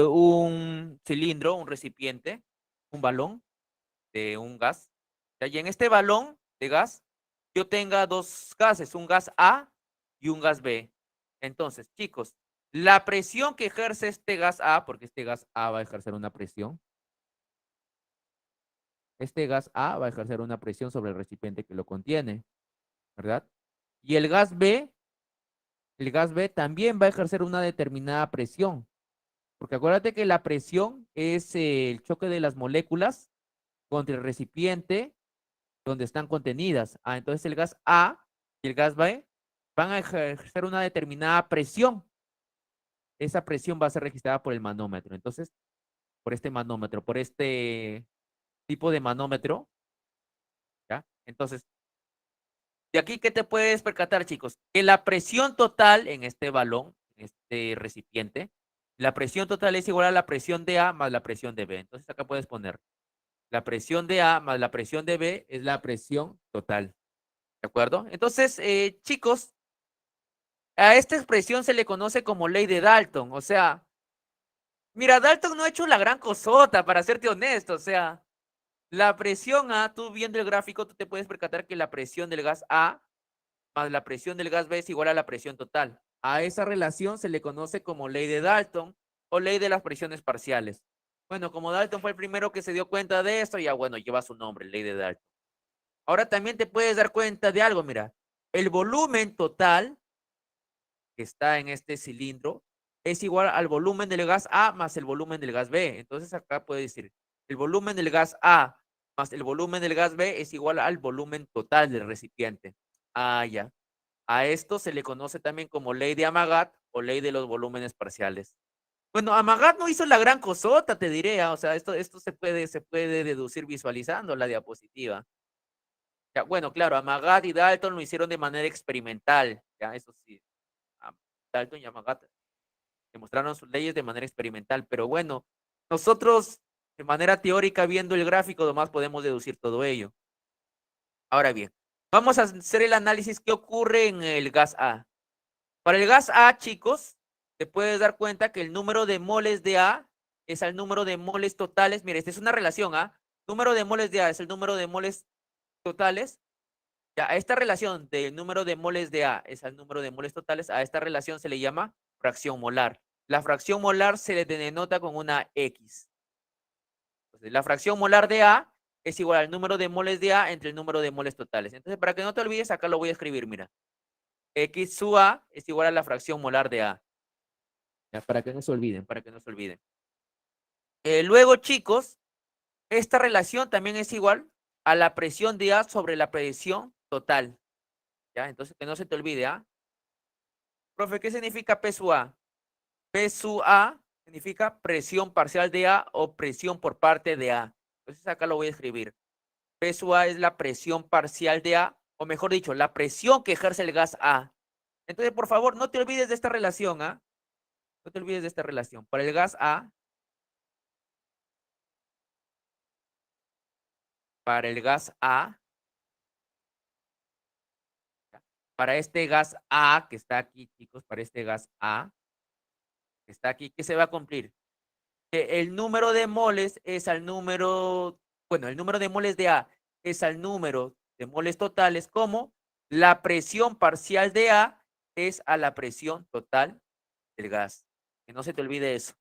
un cilindro, un recipiente, un balón de un gas. Y en este balón de gas, yo tenga dos gases, un gas A y un gas B. Entonces, chicos, la presión que ejerce este gas A, porque este gas A va a ejercer una presión, este gas A va a ejercer una presión sobre el recipiente que lo contiene, ¿verdad? Y el gas B también va a ejercer una determinada presión, porque acuérdate que la presión es el choque de las moléculas contra el recipiente donde están contenidas. Entonces el gas A y el gas B van a ejercer una determinada presión. Esa presión va a ser registrada por el manómetro. Entonces, por este manómetro, por este tipo de manómetro, ¿ya? Entonces, de aquí, ¿qué te puedes percatar, chicos? Que la presión total en este balón, en este recipiente, la presión total es igual a la presión de A más la presión de B. Entonces, acá puedes poner la presión de A más la presión de B es la presión total. ¿De acuerdo? Entonces, chicos, a esta expresión se le conoce como ley de Dalton. O sea, mira, Dalton no ha hecho la gran cosota, para serte honesto. O sea, la presión A, tú viendo el gráfico, tú te puedes percatar que la presión del gas A más la presión del gas B es igual a la presión total. A esa relación se le conoce como ley de Dalton o ley de las presiones parciales. Bueno, como Dalton fue el primero que se dio cuenta de esto, ya bueno, lleva su nombre, ley de Dalton. Ahora también te puedes dar cuenta de algo, mira, el volumen total que está en este cilindro es igual al volumen del gas A más el volumen del gas B. Entonces acá puede decir, el volumen del gas A más el volumen del gas B es igual al volumen total del recipiente. Ya. A esto se le conoce también como ley de Amagat o ley de los volúmenes parciales. Bueno, Amagat no hizo la gran cosota, te diré. O sea, esto se puede deducir visualizando la diapositiva. Ya, bueno, claro, Amagat y Dalton lo hicieron de manera experimental. Ya, eso sí. Dalton y Amagat demostraron sus leyes de manera experimental. Pero bueno, nosotros de manera teórica, viendo el gráfico, nomás podemos deducir todo ello. Ahora bien, vamos a hacer el análisis que ocurre en el gas A. Para el gas A, chicos, te puedes dar cuenta que el número de moles de A es el número de moles totales. Mire, esta es una relación, número de moles de A es el número de moles totales. Ya, a esta relación del número de moles de A es el número de moles totales, a esta relación se le llama fracción molar. La fracción molar se le denota con una X. Entonces, la fracción molar de A es igual al número de moles de A entre el número de moles totales. Entonces, para que no te olvides, acá lo voy a escribir, mira. X sub A es igual a la fracción molar de A. Ya, para que no se olviden, para que no se olviden. Luego, chicos, esta relación también es igual a la presión de A sobre la presión total. ¿Ya? Entonces, que no se te olvide, Profe, ¿qué significa P sub A? P sub A significa presión parcial de A o presión por parte de A. Entonces acá lo voy a escribir. P sub A es la presión parcial de A, o mejor dicho, la presión que ejerce el gas A. Entonces, por favor, no te olvides de esta relación, ¿ah? No te olvides de esta relación. Para el gas A, para el gas A, para este gas A que está aquí, chicos, para este gas A que está aquí, ¿qué se va a cumplir? Que el número de moles es al número, bueno, el número de moles de A es al número de moles totales, como la presión parcial de A es a la presión total del gas. Que no se te olvide eso.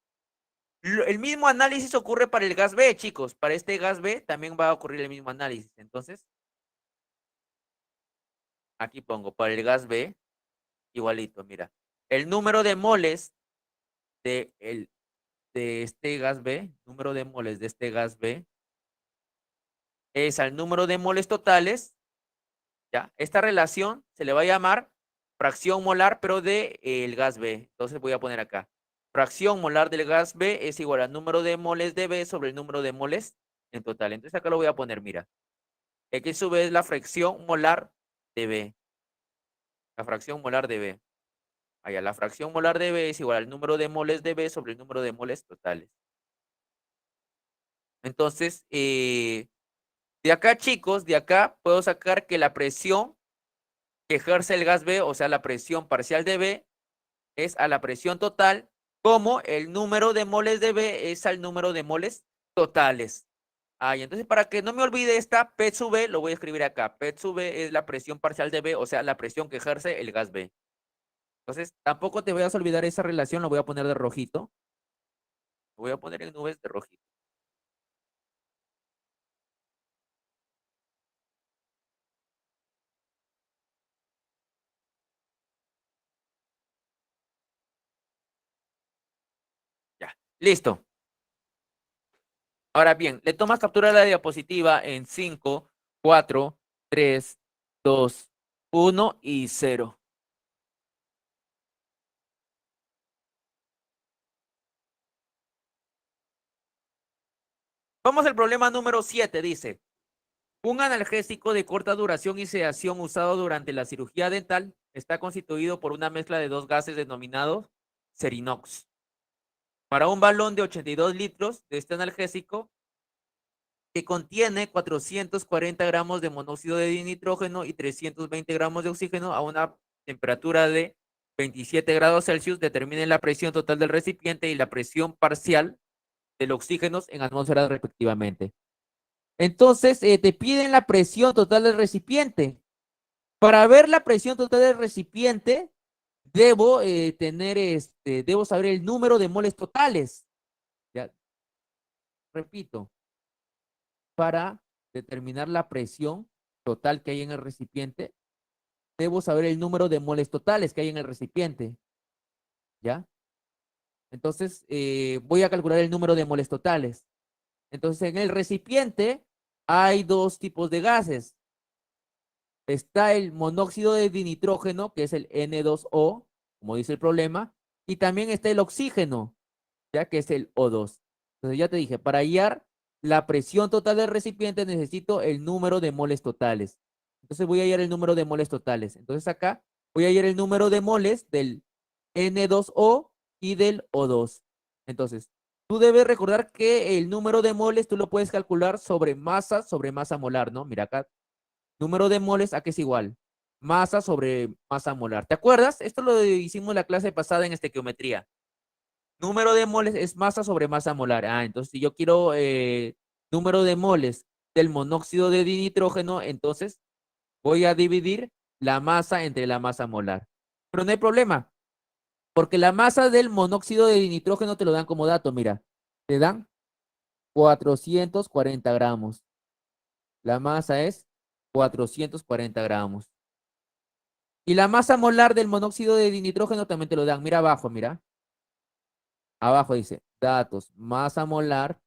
El mismo análisis ocurre para el gas B, chicos. Para este gas B también va a ocurrir el mismo análisis. Entonces, aquí pongo para el gas B, igualito, mira. El número de moles de, de este gas B, número de moles de este gas B, es al número de moles totales, ¿ya? Esta relación se le va a llamar fracción molar, pero de el gas B. Entonces voy a poner acá. Fracción molar del gas B es igual al número de moles de B sobre el número de moles en total. Entonces acá lo voy a poner, mira. X sub B es la fracción molar de B. La fracción molar de B. Allá, la fracción molar de B es igual al número de moles de B sobre el número de moles totales. Entonces, de acá, chicos, de acá puedo sacar que la presión que ejerce el gas B, o sea, la presión parcial de B, es a la presión total, como el número de moles de B es al número de moles totales. Y entonces para que no me olvide esta, P sub B, lo voy a escribir acá. P sub B es la presión parcial de B, o sea, la presión que ejerce el gas B. Entonces, tampoco te vayas a olvidar esa relación, lo voy a poner de rojito. Lo voy a poner en nubes de rojito. Ya, listo. Ahora bien, le tomas captura de la diapositiva en 5, 4, 3, 2, 1 y 0. Vamos al problema número 7, dice. Un analgésico de corta duración y sedación usado durante la cirugía dental está constituido por una mezcla de dos gases denominados Serinox. Para un balón de 82 litros de este analgésico, que contiene 440 gramos de monóxido de dinitrógeno y 320 gramos de oxígeno a una temperatura de 27 grados Celsius, determinen la presión total del recipiente y la presión parcial del oxígeno en atmósferas respectivamente. Entonces, te piden la presión total del recipiente. Para ver la presión total del recipiente, debo debo saber el número de moles totales. Ya, repito, para determinar la presión total que hay en el recipiente, debo saber el número de moles totales que hay en el recipiente. ¿Ya? Entonces, voy a calcular el número de moles totales. Entonces, en el recipiente hay dos tipos de gases. Está el monóxido de dinitrógeno, que es el N2O, como dice el problema, y también está el oxígeno, ya que es el O2. Entonces ya te dije, para hallar la presión total del recipiente necesito el número de moles totales. Entonces voy a hallar el número de moles totales. Entonces acá voy a hallar el número de moles del N2O y del O2. Entonces, tú debes recordar que el número de moles tú lo puedes calcular sobre masa molar, ¿no? Mira acá, número de moles, ¿a qué es igual? Masa sobre masa molar. ¿Te acuerdas? Esto lo hicimos la clase pasada en estequiometría. Número de moles es masa sobre masa molar. Entonces si yo quiero número de moles del monóxido de dinitrógeno, entonces voy a dividir la masa entre la masa molar. Pero no hay problema, porque la masa del monóxido de dinitrógeno te lo dan como dato, mira. Te dan 440 gramos. La masa es 440 gramos. Y la masa molar del monóxido de dinitrógeno también te lo dan. Mira abajo, mira. Abajo dice, datos, masa molar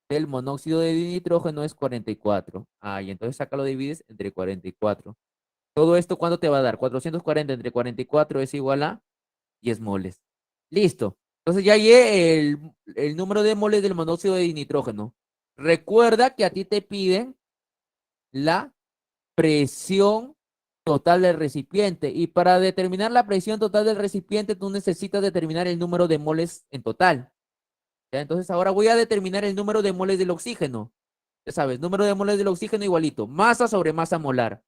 del monóxido de dinitrógeno es 44. Y entonces acá lo divides entre 44. Todo esto, ¿cuánto te va a dar? 440 entre 44 es igual a 10 moles. Listo. Entonces ya hallé el número de moles del monóxido de nitrógeno. Recuerda que a ti te piden la presión total del recipiente. Y para determinar la presión total del recipiente, tú necesitas determinar el número de moles en total. ¿Ya? Entonces ahora voy a determinar el número de moles del oxígeno. Ya sabes, número de moles del oxígeno igualito. Masa sobre masa molar.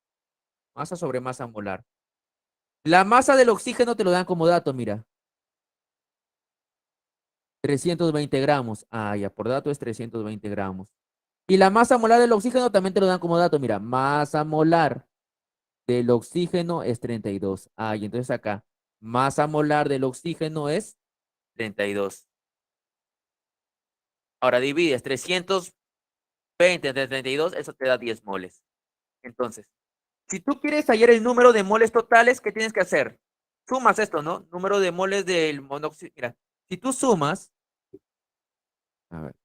Masa sobre masa molar. La masa del oxígeno te lo dan como dato, mira. 320 gramos. Ah, ya, por dato es 320 gramos. Y la masa molar del oxígeno también te lo dan como dato, mira. Masa molar del oxígeno es 32. Ah, y entonces acá, masa molar del oxígeno es 32. Ahora divides 320 entre 32, eso te da 10 moles. Entonces, si tú quieres hallar el número de moles totales, ¿qué tienes que hacer? Sumas esto, ¿no? Número de moles del monóxido. Mira, si tú sumas, a ver,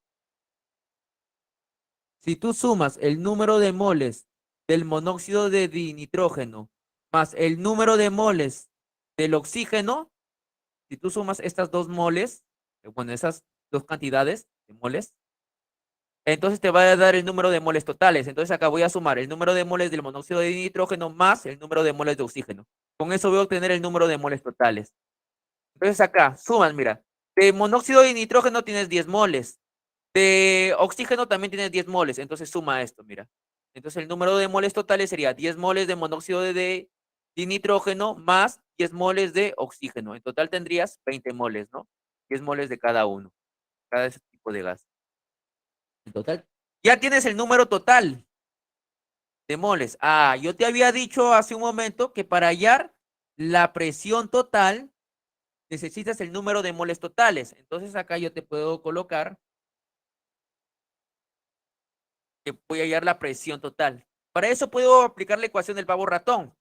si tú sumas el número de moles del monóxido de dinitrógeno más el número de moles del oxígeno, si tú sumas estas dos moles, bueno, esas dos cantidades de moles, entonces te va a dar el número de moles totales. Entonces acá voy a sumar el número de moles del monóxido de nitrógeno más el número de moles de oxígeno. Con eso voy a obtener el número de moles totales. Entonces acá, sumas, mira. De monóxido de nitrógeno tienes 10 moles. De oxígeno también tienes 10 moles. Entonces suma esto, mira. Entonces el número de moles totales sería 10 moles de monóxido de nitrógeno más 10 moles de oxígeno. En total tendrías 20 moles, ¿no? 10 moles de cada uno, cada ese tipo de gas. En total. Ya tienes el número total de moles. Ah, yo te había dicho hace un momento que para hallar la presión total necesitas el número de moles totales. Entonces acá yo te puedo colocar que voy a hallar la presión total. Para eso puedo aplicar la ecuación del pavo ratón.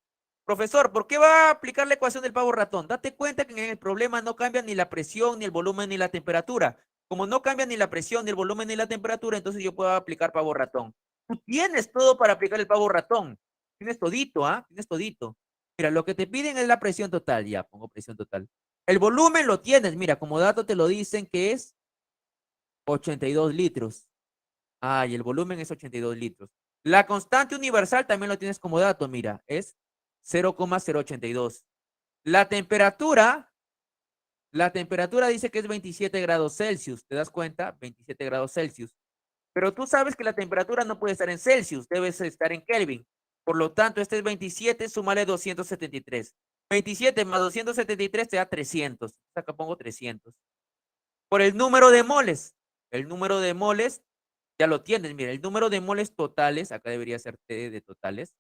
Profesor, ¿por qué va a aplicar la ecuación del pavo ratón? Date cuenta que en el problema no cambia ni la presión, ni el volumen, ni la temperatura. Como no cambia ni la presión, ni el volumen, ni la temperatura, entonces yo puedo aplicar pavo ratón. Tú tienes todo para aplicar el pavo ratón. Tienes todito, ¿ah? Tienes todito. Mira, lo que te piden es la presión total. Ya, pongo presión total. El volumen lo tienes. Mira, como dato te lo dicen que es 82 litros. Ah, y el volumen es 82 litros. La constante universal también lo tienes como dato, mira, es 0,082. La temperatura dice que es 27 grados Celsius. ¿Te das cuenta? 27 grados Celsius. Pero tú sabes que la temperatura no puede estar en Celsius, debe estar en Kelvin. Por lo tanto, este es 27, súmale 273. 27 más 273 te da 300. Acá pongo 300. Por el número de moles. El número de moles ya lo tienes. Mira, el número de moles totales, acá debería ser T de totales.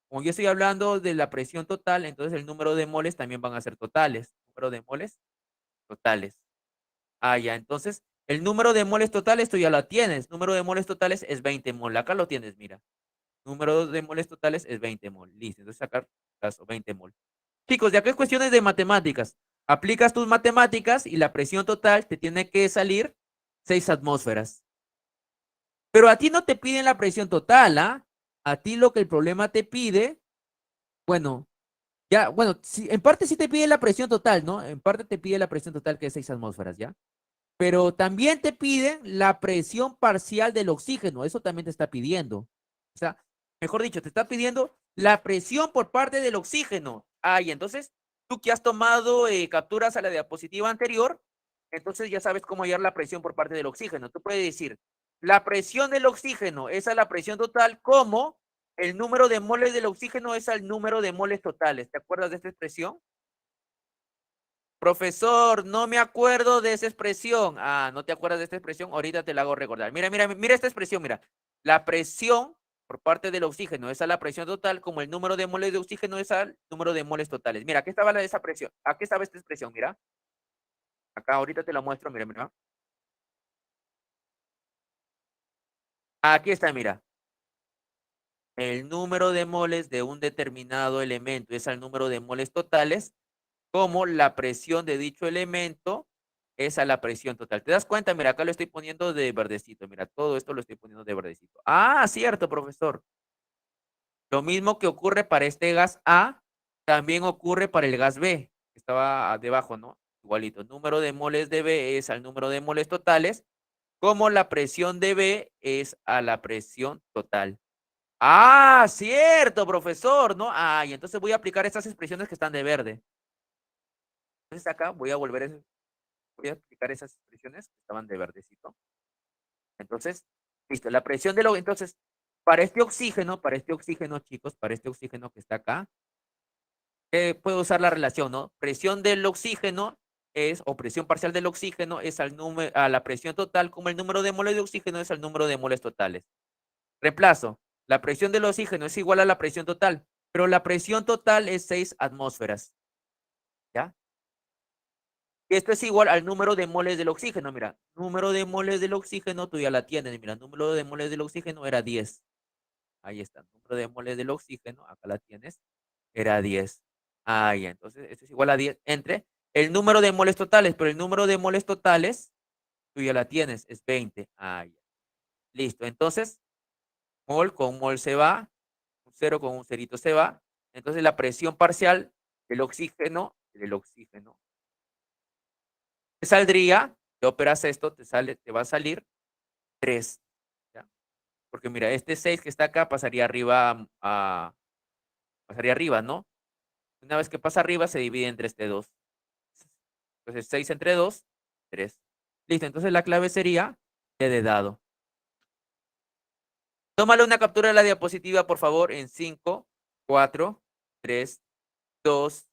Como yo estoy hablando de la presión total, entonces el número de moles también van a ser totales. Número de moles totales. Ah, ya, entonces el número de moles totales tú ya lo tienes. Número de moles totales es 20 mol. Acá lo tienes, mira. Número de moles totales es 20 mol. Listo, entonces sacar caso 20 mol. Chicos, ya que es cuestiones de matemáticas, aplicas tus matemáticas y la presión total te tiene que salir 6 atmósferas. Pero a ti no te piden la presión total, ¿ah? A ti lo que el problema te pide, bueno, ya, bueno, sí, en parte sí te pide la presión total, ¿no? En parte te pide la presión total que es 6 atmósferas, ¿ya? Pero también te piden la presión parcial del oxígeno, eso también te está pidiendo. O sea, mejor dicho, te está pidiendo la presión por parte del oxígeno. Ah, y entonces, tú que has tomado capturas a la diapositiva anterior, entonces ya sabes cómo hallar la presión por parte del oxígeno. Tú puedes decir, la presión del oxígeno es a la presión total como el número de moles del oxígeno es al número de moles totales. ¿Te acuerdas de esta expresión? Profesor, no me acuerdo de esa expresión. Ah, ¿no te acuerdas de esta expresión? Ahorita te la hago recordar. Mira, mira, mira esta expresión, mira. La presión por parte del oxígeno es a la presión total, como el número de moles de oxígeno es al número de moles totales. Mira, aquí estaba esa presión. Aquí estaba esta expresión, mira. Acá ahorita te la muestro, mira, mira. Aquí está, mira. El número de moles de un determinado elemento es al número de moles totales, como la presión de dicho elemento es a la presión total. ¿Te das cuenta? Mira, acá lo estoy poniendo de verdecito. Mira, todo esto lo estoy poniendo de verdecito. Ah, cierto, profesor. Lo mismo que ocurre para este gas A, también ocurre para el gas B. estaba debajo, ¿no? Igualito. Número de moles de B es al número de moles totales, como la presión de B es a la presión total. Ah, cierto, profesor, ¿no? Ah, y entonces voy a aplicar estas expresiones que están de verde. Entonces acá voy a voy a aplicar esas expresiones que estaban de verdecito. Entonces, listo, la presión de lo, entonces, para este oxígeno, chicos, para este oxígeno que está acá, puedo usar la relación, ¿no? Presión del oxígeno es, o presión parcial del oxígeno es al número, a la presión total, como el número de moles de oxígeno es al número de moles totales. Reemplazo, la presión del oxígeno es igual a la presión total, pero la presión total es 6 atmósferas, ¿ya? Y esto es igual al número de moles del oxígeno, mira, número de moles del oxígeno, tú ya la tienes, mira, número de moles del oxígeno era 10. Ahí está, número de moles del oxígeno, acá la tienes, era 10. Ahí, entonces, esto es igual a 10 entre el número de moles totales, pero el número de moles totales, tú ya la tienes, es 20. Ahí, listo. Entonces, mol con mol se va, un cero con un cerito se va. Entonces, la presión parcial del oxígeno, te saldría, te operas esto, te va a salir 3. ¿Ya? Porque mira, este 6 que está acá pasaría arriba pasaría arriba, ¿no? Una vez que pasa arriba, se divide entre este 2. Entonces, 6 entre 2, 3. Listo, entonces la clave sería D de dado. Tómale una captura de la diapositiva, por favor, en 5, 4, 3, 2,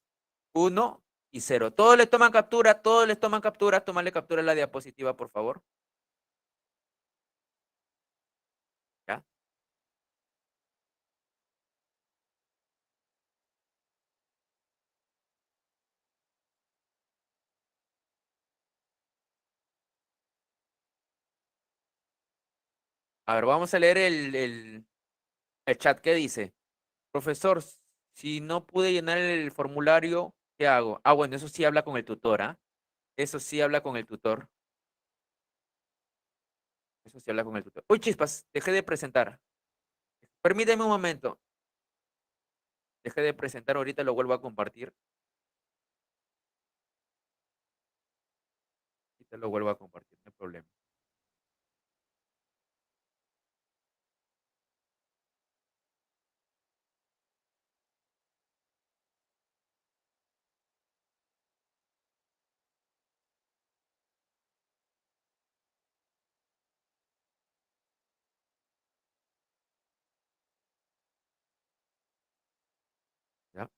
1 y 0. Todos les toman captura, tómale captura de la diapositiva, por favor. ¿Ya? A ver, vamos a leer el chat que dice. Profesor, si no pude llenar el formulario, ¿qué hago? Ah, bueno, eso sí habla con el tutor, ¿ah? Eso sí habla con el tutor. Eso sí habla con el tutor. Uy, chispas, dejé de presentar. Permíteme un momento. Dejé de presentar, ahorita lo vuelvo a compartir. Ahorita lo vuelvo a compartir, no hay problema. ¿Ya?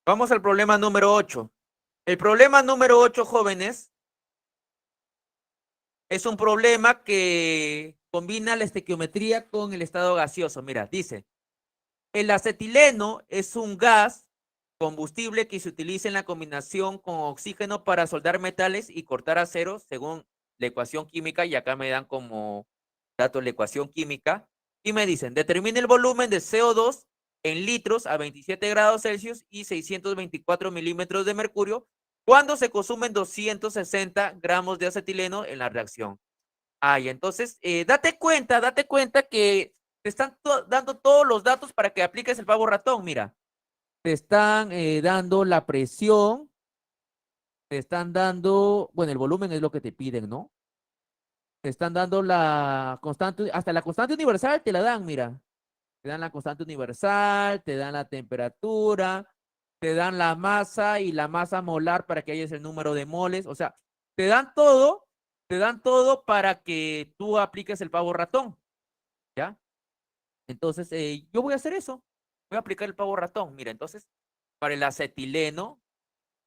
Vamos al problema número 8. El problema número 8, jóvenes, es un problema que combina la estequiometría con el estado gaseoso. Mira, dice, el acetileno es un gas combustible que se utiliza en la combinación con oxígeno para soldar metales y cortar acero según la ecuación química, y acá me dan como dato la ecuación química, y me dicen, determine el volumen de CO2 en litros a 27 grados Celsius y 624 milímetros de mercurio cuando se consumen 260 gramos de acetileno en la reacción. Ay, entonces, date cuenta que te están dando todos los datos para que apliques el pavo ratón. Mira, te están dando la presión, te están dando, bueno, el volumen es lo que te piden, ¿no? Te están dando la constante, hasta la constante universal te la dan, mira. Te dan la constante universal, te dan la temperatura, te dan la masa y la masa molar para que hayas el número de moles. O sea, te dan todo para que tú apliques el pavo ratón, ¿ya? Entonces, yo voy a hacer eso. Voy a aplicar el pavo ratón. Mira, entonces, para el acetileno,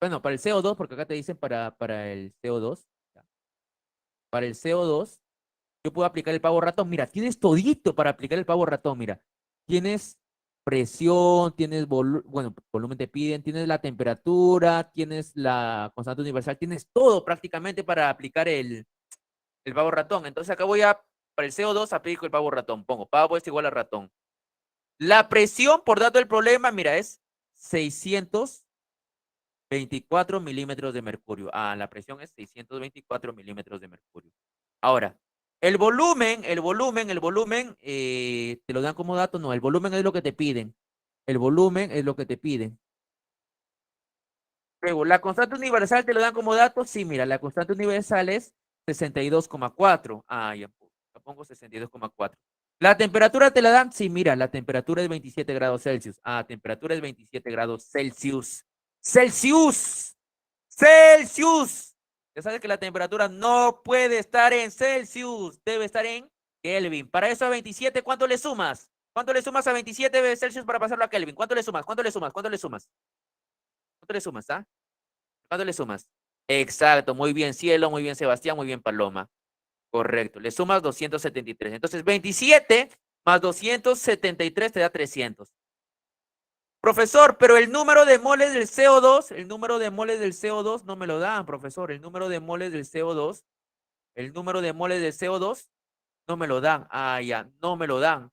bueno, para el CO2, porque acá te dicen para el CO2, ¿ya? Para el CO2, yo puedo aplicar el pavo ratón. Mira, tienes todito para aplicar el pavo ratón. Mira, tienes presión, tienes bueno, volumen te piden, tienes la temperatura, tienes la constante universal, tienes todo prácticamente para aplicar El pavo ratón. Entonces acá para el CO2 aplico el pavo ratón. Pongo pavo es igual a ratón. La presión por dato del problema, mira, es 624 milímetros de mercurio. La presión es 624 milímetros de mercurio. Ahora, el volumen, ¿te lo dan como dato? No, el volumen es lo que te piden. El volumen es lo que te piden. Luego, la constante universal te lo dan como dato. Sí, mira, la constante universal es 62,4. Ya pongo 62,4. ¿La temperatura te la dan? Sí, mira, la temperatura es 27 grados Celsius. Temperatura es 27 grados Celsius. ¡Celsius! ¡Celsius! Ya sabes que la temperatura no puede estar en Celsius, debe estar en Kelvin. Para eso a 27, ¿cuánto le sumas? ¿Cuánto le sumas a 27 Celsius para pasarlo a Kelvin? ¿Cuánto le sumas? ¿Cuánto le sumas? ¿Cuánto le sumas? ¿Cuánto le sumas? ¿Cuánto le sumas? Exacto, muy bien, Cielo, muy bien, Sebastián, muy bien, Paloma. Correcto, le sumas 273. Entonces, 27 más 273 te da 300. Profesor, pero el número de moles del CO2, el número de moles del CO2 no me lo dan, profesor. El número de moles del CO2, el número de moles del CO2 no me lo dan. Ya, no me lo dan.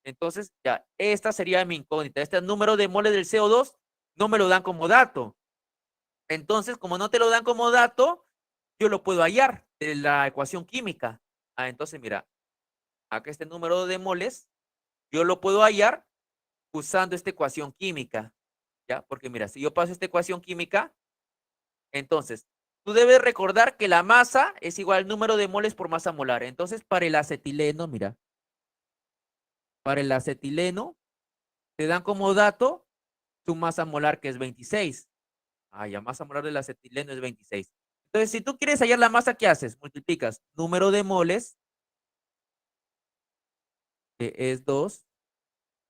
Entonces, ya, esta sería mi incógnita. Este número de moles del CO2 no me lo dan como dato. Entonces, como no te lo dan como dato, yo lo puedo hallar de la ecuación química. Entonces, mira, acá este número de moles, yo lo puedo hallar usando esta ecuación química. ¿Ya? Porque mira, si yo paso esta ecuación química, entonces, tú debes recordar que la masa es igual al número de moles por masa molar. Entonces, para el acetileno, mira, para el acetileno, te dan como dato su masa molar, que es 26. Ya, masa molar del acetileno es 26. Entonces, si tú quieres hallar la masa, ¿qué haces? Multiplicas número de moles, que es 2,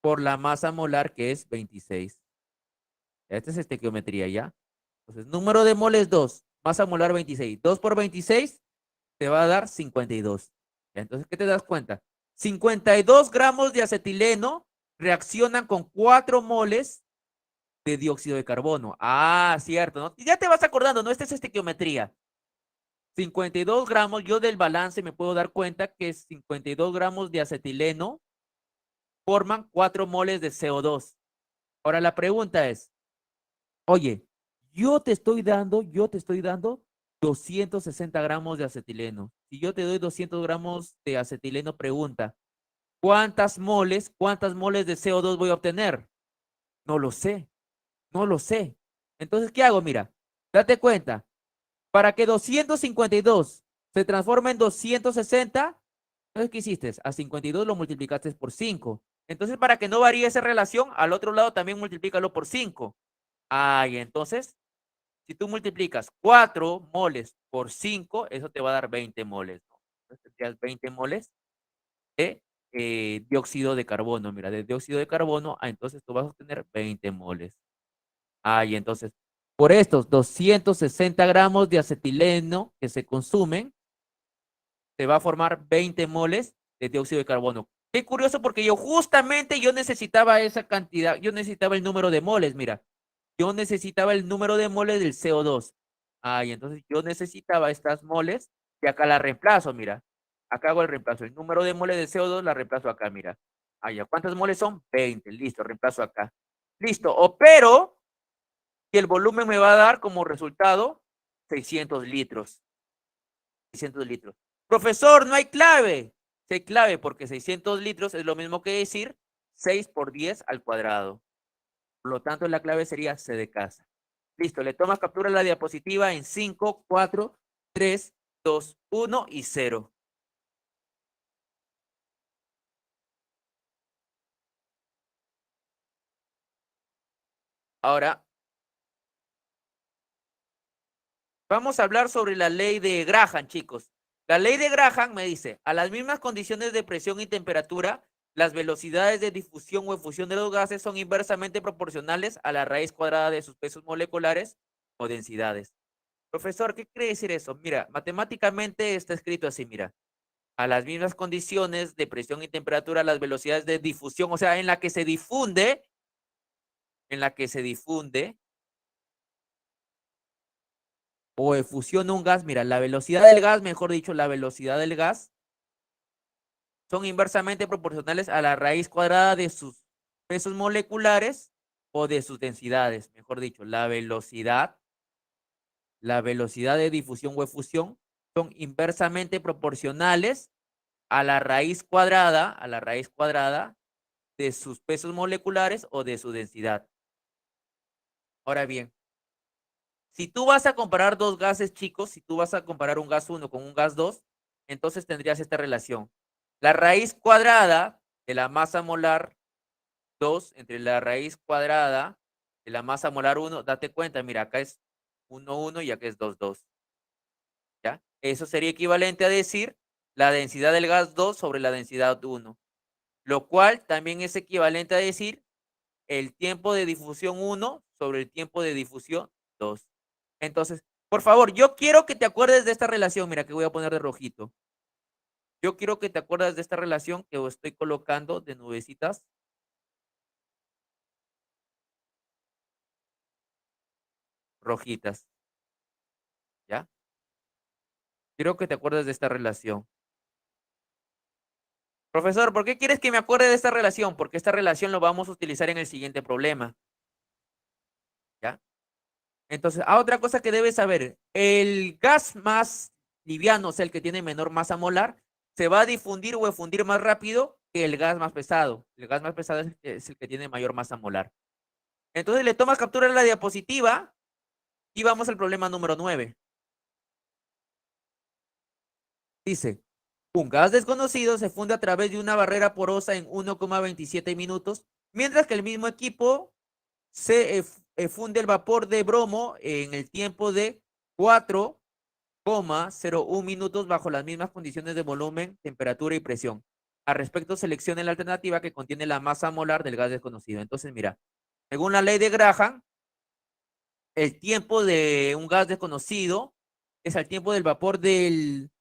por la masa molar, que es 26. Esta es estequiometría, ¿ya? Entonces, número de moles 2, masa molar 26. 2 por 26 te va a dar 52. Entonces, ¿qué te das cuenta? 52 gramos de acetileno reaccionan con 4 moles de dióxido de carbono. Cierto, ¿no? Ya te vas acordando, ¿no? Esta es estequiometría. 52 gramos, yo del balance me puedo dar cuenta que 52 gramos de acetileno forman 4 moles de CO2. Ahora la pregunta es, oye, yo te estoy dando 260 gramos de acetileno. Si yo te doy 200 gramos de acetileno, pregunta, ¿cuántas moles de CO2 voy a obtener? No lo sé, no lo sé. Entonces, ¿qué hago? Mira, date cuenta, para que 252 se transforme en 260, entonces, ¿qué hiciste? A 52 lo multiplicaste por 5. Entonces, para que no varíe esa relación, al otro lado también multiplícalo por 5. Y entonces, si tú multiplicas 4 moles por 5, eso te va a dar 20 moles, ¿no? Entonces, tendrías 20 moles de dióxido de carbono. Mira, de dióxido de carbono, entonces tú vas a obtener 20 moles. Y entonces, por estos 260 gramos de acetileno que se consumen, se va a formar 20 moles de dióxido de carbono. Qué curioso, porque yo necesitaba esa cantidad, yo necesitaba el número de moles, mira. Yo necesitaba el número de moles del CO2. Y entonces yo necesitaba estas moles y acá la reemplazo, mira. Acá hago el reemplazo. El número de moles del CO2 la reemplazo acá, mira. Ya. ¿Cuántos moles son? 20. Listo, reemplazo acá. Listo. Opero y el volumen me va a dar como resultado 600 litros. 600 litros. Profesor, no hay clave. Sí hay clave porque 600 litros es lo mismo que decir 6 por 10 al cuadrado. Por lo tanto, la clave sería C de casa. Listo, le tomas captura a la diapositiva en 5, 4, 3, 2, 1 y 0. Ahora, vamos a hablar sobre la ley de Graham, chicos. La ley de Graham me dice, a las mismas condiciones de presión y temperatura, las velocidades de difusión o efusión de los gases son inversamente proporcionales a la raíz cuadrada de sus pesos moleculares o densidades. Profesor, ¿qué quiere decir eso? Mira, matemáticamente está escrito así, mira. A las mismas condiciones de presión y temperatura, las velocidades de difusión, o sea, en la que se difunde, o efusiona un gas, mira, la velocidad del gas, mejor dicho, la velocidad del gas, son inversamente proporcionales a la raíz cuadrada de sus pesos moleculares o de sus densidades, mejor dicho, la velocidad de difusión o efusión son inversamente proporcionales a la raíz cuadrada de sus pesos moleculares o de su densidad. Ahora bien, si tú vas a comparar dos gases, chicos, si tú vas a comparar un gas 1 con un gas 2, entonces tendrías esta relación. La raíz cuadrada de la masa molar 2 entre la raíz cuadrada de la masa molar 1, date cuenta, mira, acá es 1, 1 y acá es 2, 2. ¿Ya? Eso sería equivalente a decir la densidad del gas 2 sobre la densidad 1, lo cual también es equivalente a decir el tiempo de difusión 1 sobre el tiempo de difusión 2. Entonces, por favor, yo quiero que te acuerdes de esta relación. Mira, que voy a poner de rojito. Yo quiero que te acuerdes de esta relación que os estoy colocando de nubecitas. Rojitas. ¿Ya? Quiero que te acuerdes de esta relación. Profesor, ¿por qué quieres que me acuerde de esta relación? Porque esta relación lo vamos a utilizar en el siguiente problema. ¿Ya? Entonces, otra cosa que debes saber, el gas más liviano, o sea, el que tiene menor masa molar, se va a difundir o efundir más rápido que el gas más pesado. El gas más pesado es el que tiene mayor masa molar. Entonces, le tomas captura a la diapositiva y vamos al problema número 9. Dice, un gas desconocido se funde a través de una barrera porosa en 1,27 minutos, mientras que el mismo equipo se funde el vapor de bromo en el tiempo de 4,01 minutos bajo las mismas condiciones de volumen, temperatura y presión. Al respecto, seleccione la alternativa que contiene la masa molar del gas desconocido. Entonces, mira, según la ley de Graham, el tiempo de un gas desconocido es el tiempo del vapor del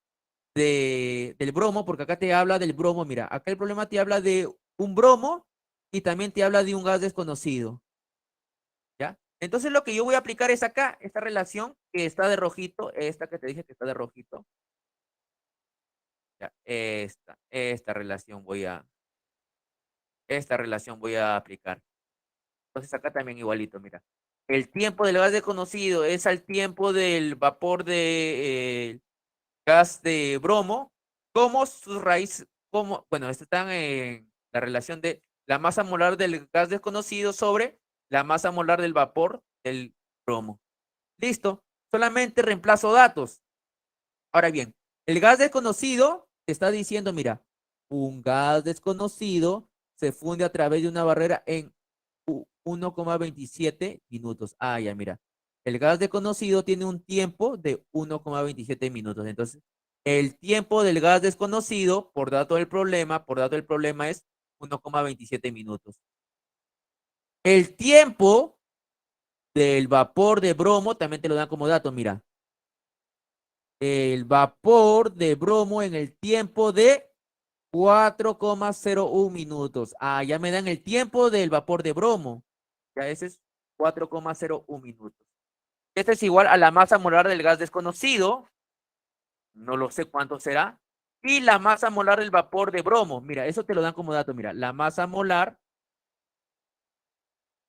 bromo, porque acá te habla del bromo. Mira, acá el problema te habla de un bromo y también te habla de un gas desconocido. ¿Ya? Entonces lo que yo voy a aplicar es acá, esta relación que está de rojito, esta que te dije que está de rojito. Ya, esta relación voy a aplicar. Entonces acá también igualito, mira. El tiempo del gas desconocido es al tiempo del vapor de gas de bromo, como sus raíces, como, bueno, están en la relación de la masa molar del gas desconocido sobre la masa molar del vapor del bromo. Listo, solamente reemplazo datos. Ahora bien, el gas desconocido te está diciendo, mira, un gas desconocido se funde a través de una barrera en 1,27 minutos. Ah, ya, mira. El gas desconocido tiene un tiempo de 1,27 minutos. Entonces, el tiempo del gas desconocido, por dato del problema, es 1,27 minutos. El tiempo del vapor de bromo también te lo dan como dato, mira. El vapor de bromo en el tiempo de 4,01 minutos. Ah, ya me dan el tiempo del vapor de bromo. Ya ese es 4,01 minutos. Este es igual a la masa molar del gas desconocido. No lo sé cuánto será. Y la masa molar del vapor de bromo. Mira, eso te lo dan como dato. Mira, la masa molar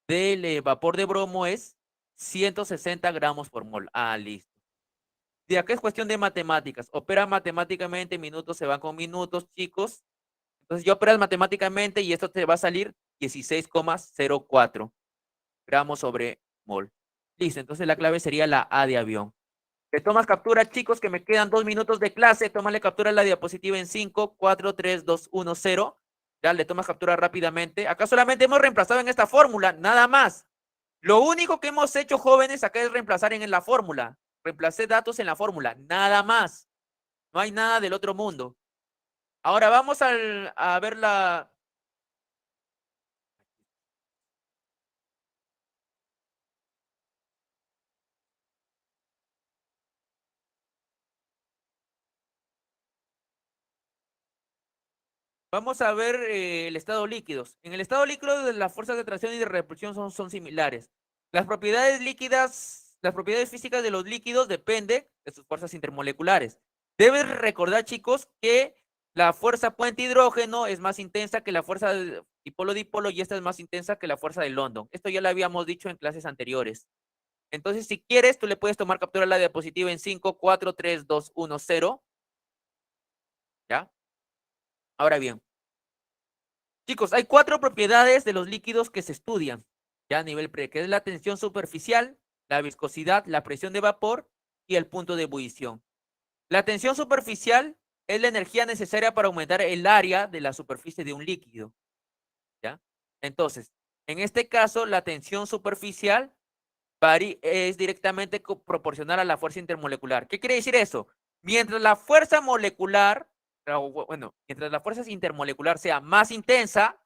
del vapor de bromo es 160 gramos por mol. Ah, listo. De acá es cuestión de matemáticas. Opera matemáticamente, minutos se van con minutos, chicos. Entonces, ya operas matemáticamente y esto te va a salir 16,04 gramos sobre mol. Listo, entonces la clave sería la A de avión. Te tomas captura, chicos, que me quedan 2 minutos de clase. Tómale captura a la diapositiva en 5, 4, 3, 2, 1, 0. Ya le tomas captura rápidamente. Acá solamente hemos reemplazado en esta fórmula, nada más. Lo único que hemos hecho, jóvenes, acá es reemplazar en la fórmula. Reemplacé datos en la fórmula, nada más. No hay nada del otro mundo. Ahora vamos a ver la... Vamos a ver el estado líquidos. En el estado líquido, las fuerzas de tracción y de repulsión son similares. Las propiedades líquidas, las propiedades físicas de los líquidos dependen de sus fuerzas intermoleculares. Debes recordar, chicos, que la fuerza puente-hidrógeno es más intensa que la fuerza dipolo-dipolo y esta es más intensa que la fuerza de London. Esto ya lo habíamos dicho en clases anteriores. Entonces, si quieres, tú le puedes tomar captura a la diapositiva en 5, 4, 3, 2, 1, 0. ¿Ya? Ahora bien, chicos, hay 4 propiedades de los líquidos que se estudian ya a nivel pre, que es la tensión superficial, la viscosidad, la presión de vapor y el punto de ebullición. La tensión superficial es la energía necesaria para aumentar el área de la superficie de un líquido. ¿Ya? Entonces, en este caso, la tensión superficial es directamente proporcional a la fuerza intermolecular. ¿Qué quiere decir eso? Mientras la fuerza molecular, mientras la fuerza intermolecular sea más intensa,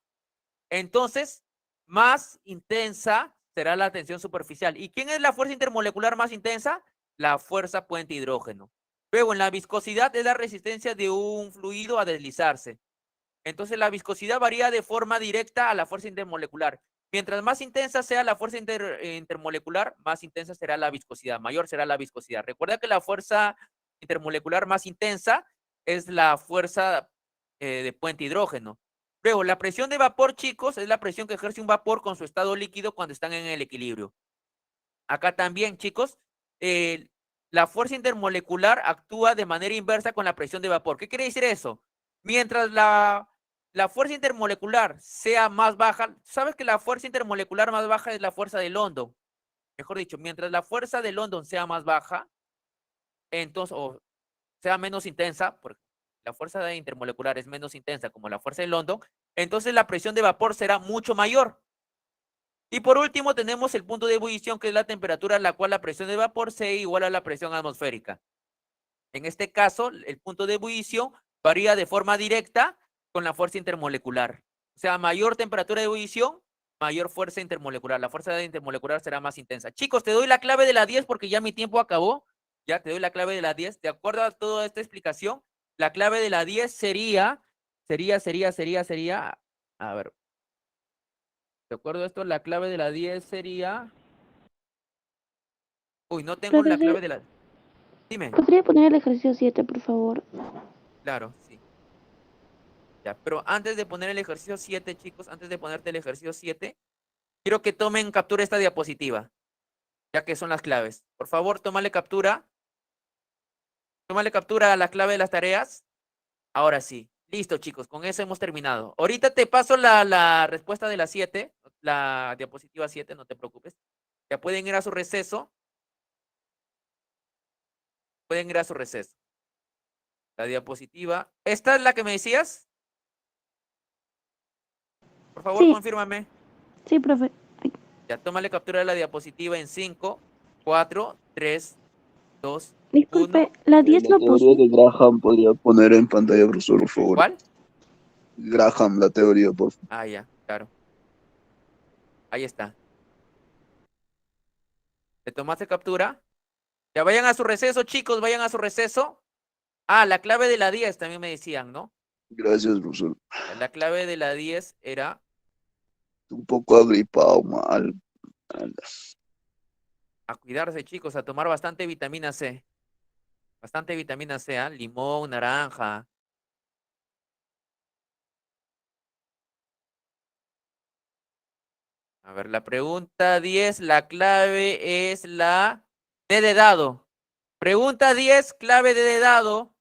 entonces más intensa será la tensión superficial. ¿Y quién es la fuerza intermolecular más intensa? La fuerza puente hidrógeno. Luego, en la viscosidad es la resistencia de un fluido a deslizarse. Entonces, la viscosidad varía de forma directa a la fuerza intermolecular. Mientras más intensa sea la fuerza intermolecular, más intensa será la viscosidad, mayor será la viscosidad. Recuerda que la fuerza intermolecular más intensa es la fuerza de puente hidrógeno. Luego, la presión de vapor, chicos, es la presión que ejerce un vapor con su estado líquido cuando están en el equilibrio. Acá también, chicos, la fuerza intermolecular actúa de manera inversa con la presión de vapor. ¿Qué quiere decir eso? Mientras la fuerza intermolecular sea más baja, ¿sabes que la fuerza intermolecular más baja es la fuerza de London? Mejor dicho, mientras la fuerza de London sea más baja, entonces, o sea menos intensa, porque la fuerza intermolecular es menos intensa como la fuerza de London, entonces la presión de vapor será mucho mayor. Y por último tenemos el punto de ebullición, que es la temperatura a la cual la presión de vapor se iguala a la presión atmosférica. En este caso, el punto de ebullición varía de forma directa con la fuerza intermolecular. O sea, mayor temperatura de ebullición, mayor fuerza intermolecular. La fuerza intermolecular será más intensa. Chicos, te doy la clave de la 10 porque ya mi tiempo acabó. Ya te doy la clave de la 10. De acuerdo a toda esta explicación, la clave de la 10 sería, a ver. De acuerdo a esto, la clave de la 10 sería... Uy, no tengo la clave de la... Dime. ¿Podría poner el ejercicio 7, por favor? Claro, sí. Ya, pero antes de poner el ejercicio 7, chicos, antes de ponerte el ejercicio 7, quiero que tomen captura esta diapositiva, ya que son las claves. Por favor, tómale captura. Tómale captura a la clave de las tareas. Ahora sí. Listo, chicos, con eso hemos terminado. Ahorita te paso la respuesta de la 7, la diapositiva 7, no te preocupes. Ya pueden ir a su receso. Pueden ir a su receso. La diapositiva. ¿Esta es la que me decías? Por favor, Sí. confírmame. Sí, profe. Ya, tómale captura de la diapositiva en 5, 4, 3, 2, Disculpe, 1. la 10 La lo teoría puso. de Graham podría poner en pantalla, profesor, por favor. ¿Cuál? Graham, la teoría, por favor. Ah, ya, claro. Ahí está. ¿Le tomaste captura? Ya vayan a su receso, chicos, vayan a su receso. Ah, la clave de la 10 también me decían, ¿no? Gracias, profesor. La clave de la 10 era... Un poco agripado, mal. A cuidarse, chicos, a tomar bastante vitamina C. Bastante vitamina C, ¿eh? Limón, naranja. A ver, la pregunta 10, la clave es la D de dado. Pregunta 10, clave de dado.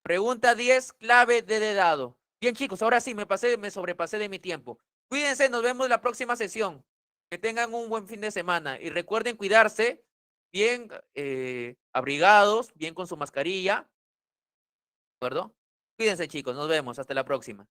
Pregunta 10, clave de dado. Bien, chicos, ahora sí, me sobrepasé de mi tiempo. Cuídense, nos vemos la próxima sesión. Que tengan un buen fin de semana. Y recuerden cuidarse, bien abrigados, bien con su mascarilla. ¿De acuerdo? Cuídense, chicos, nos vemos. Hasta la próxima.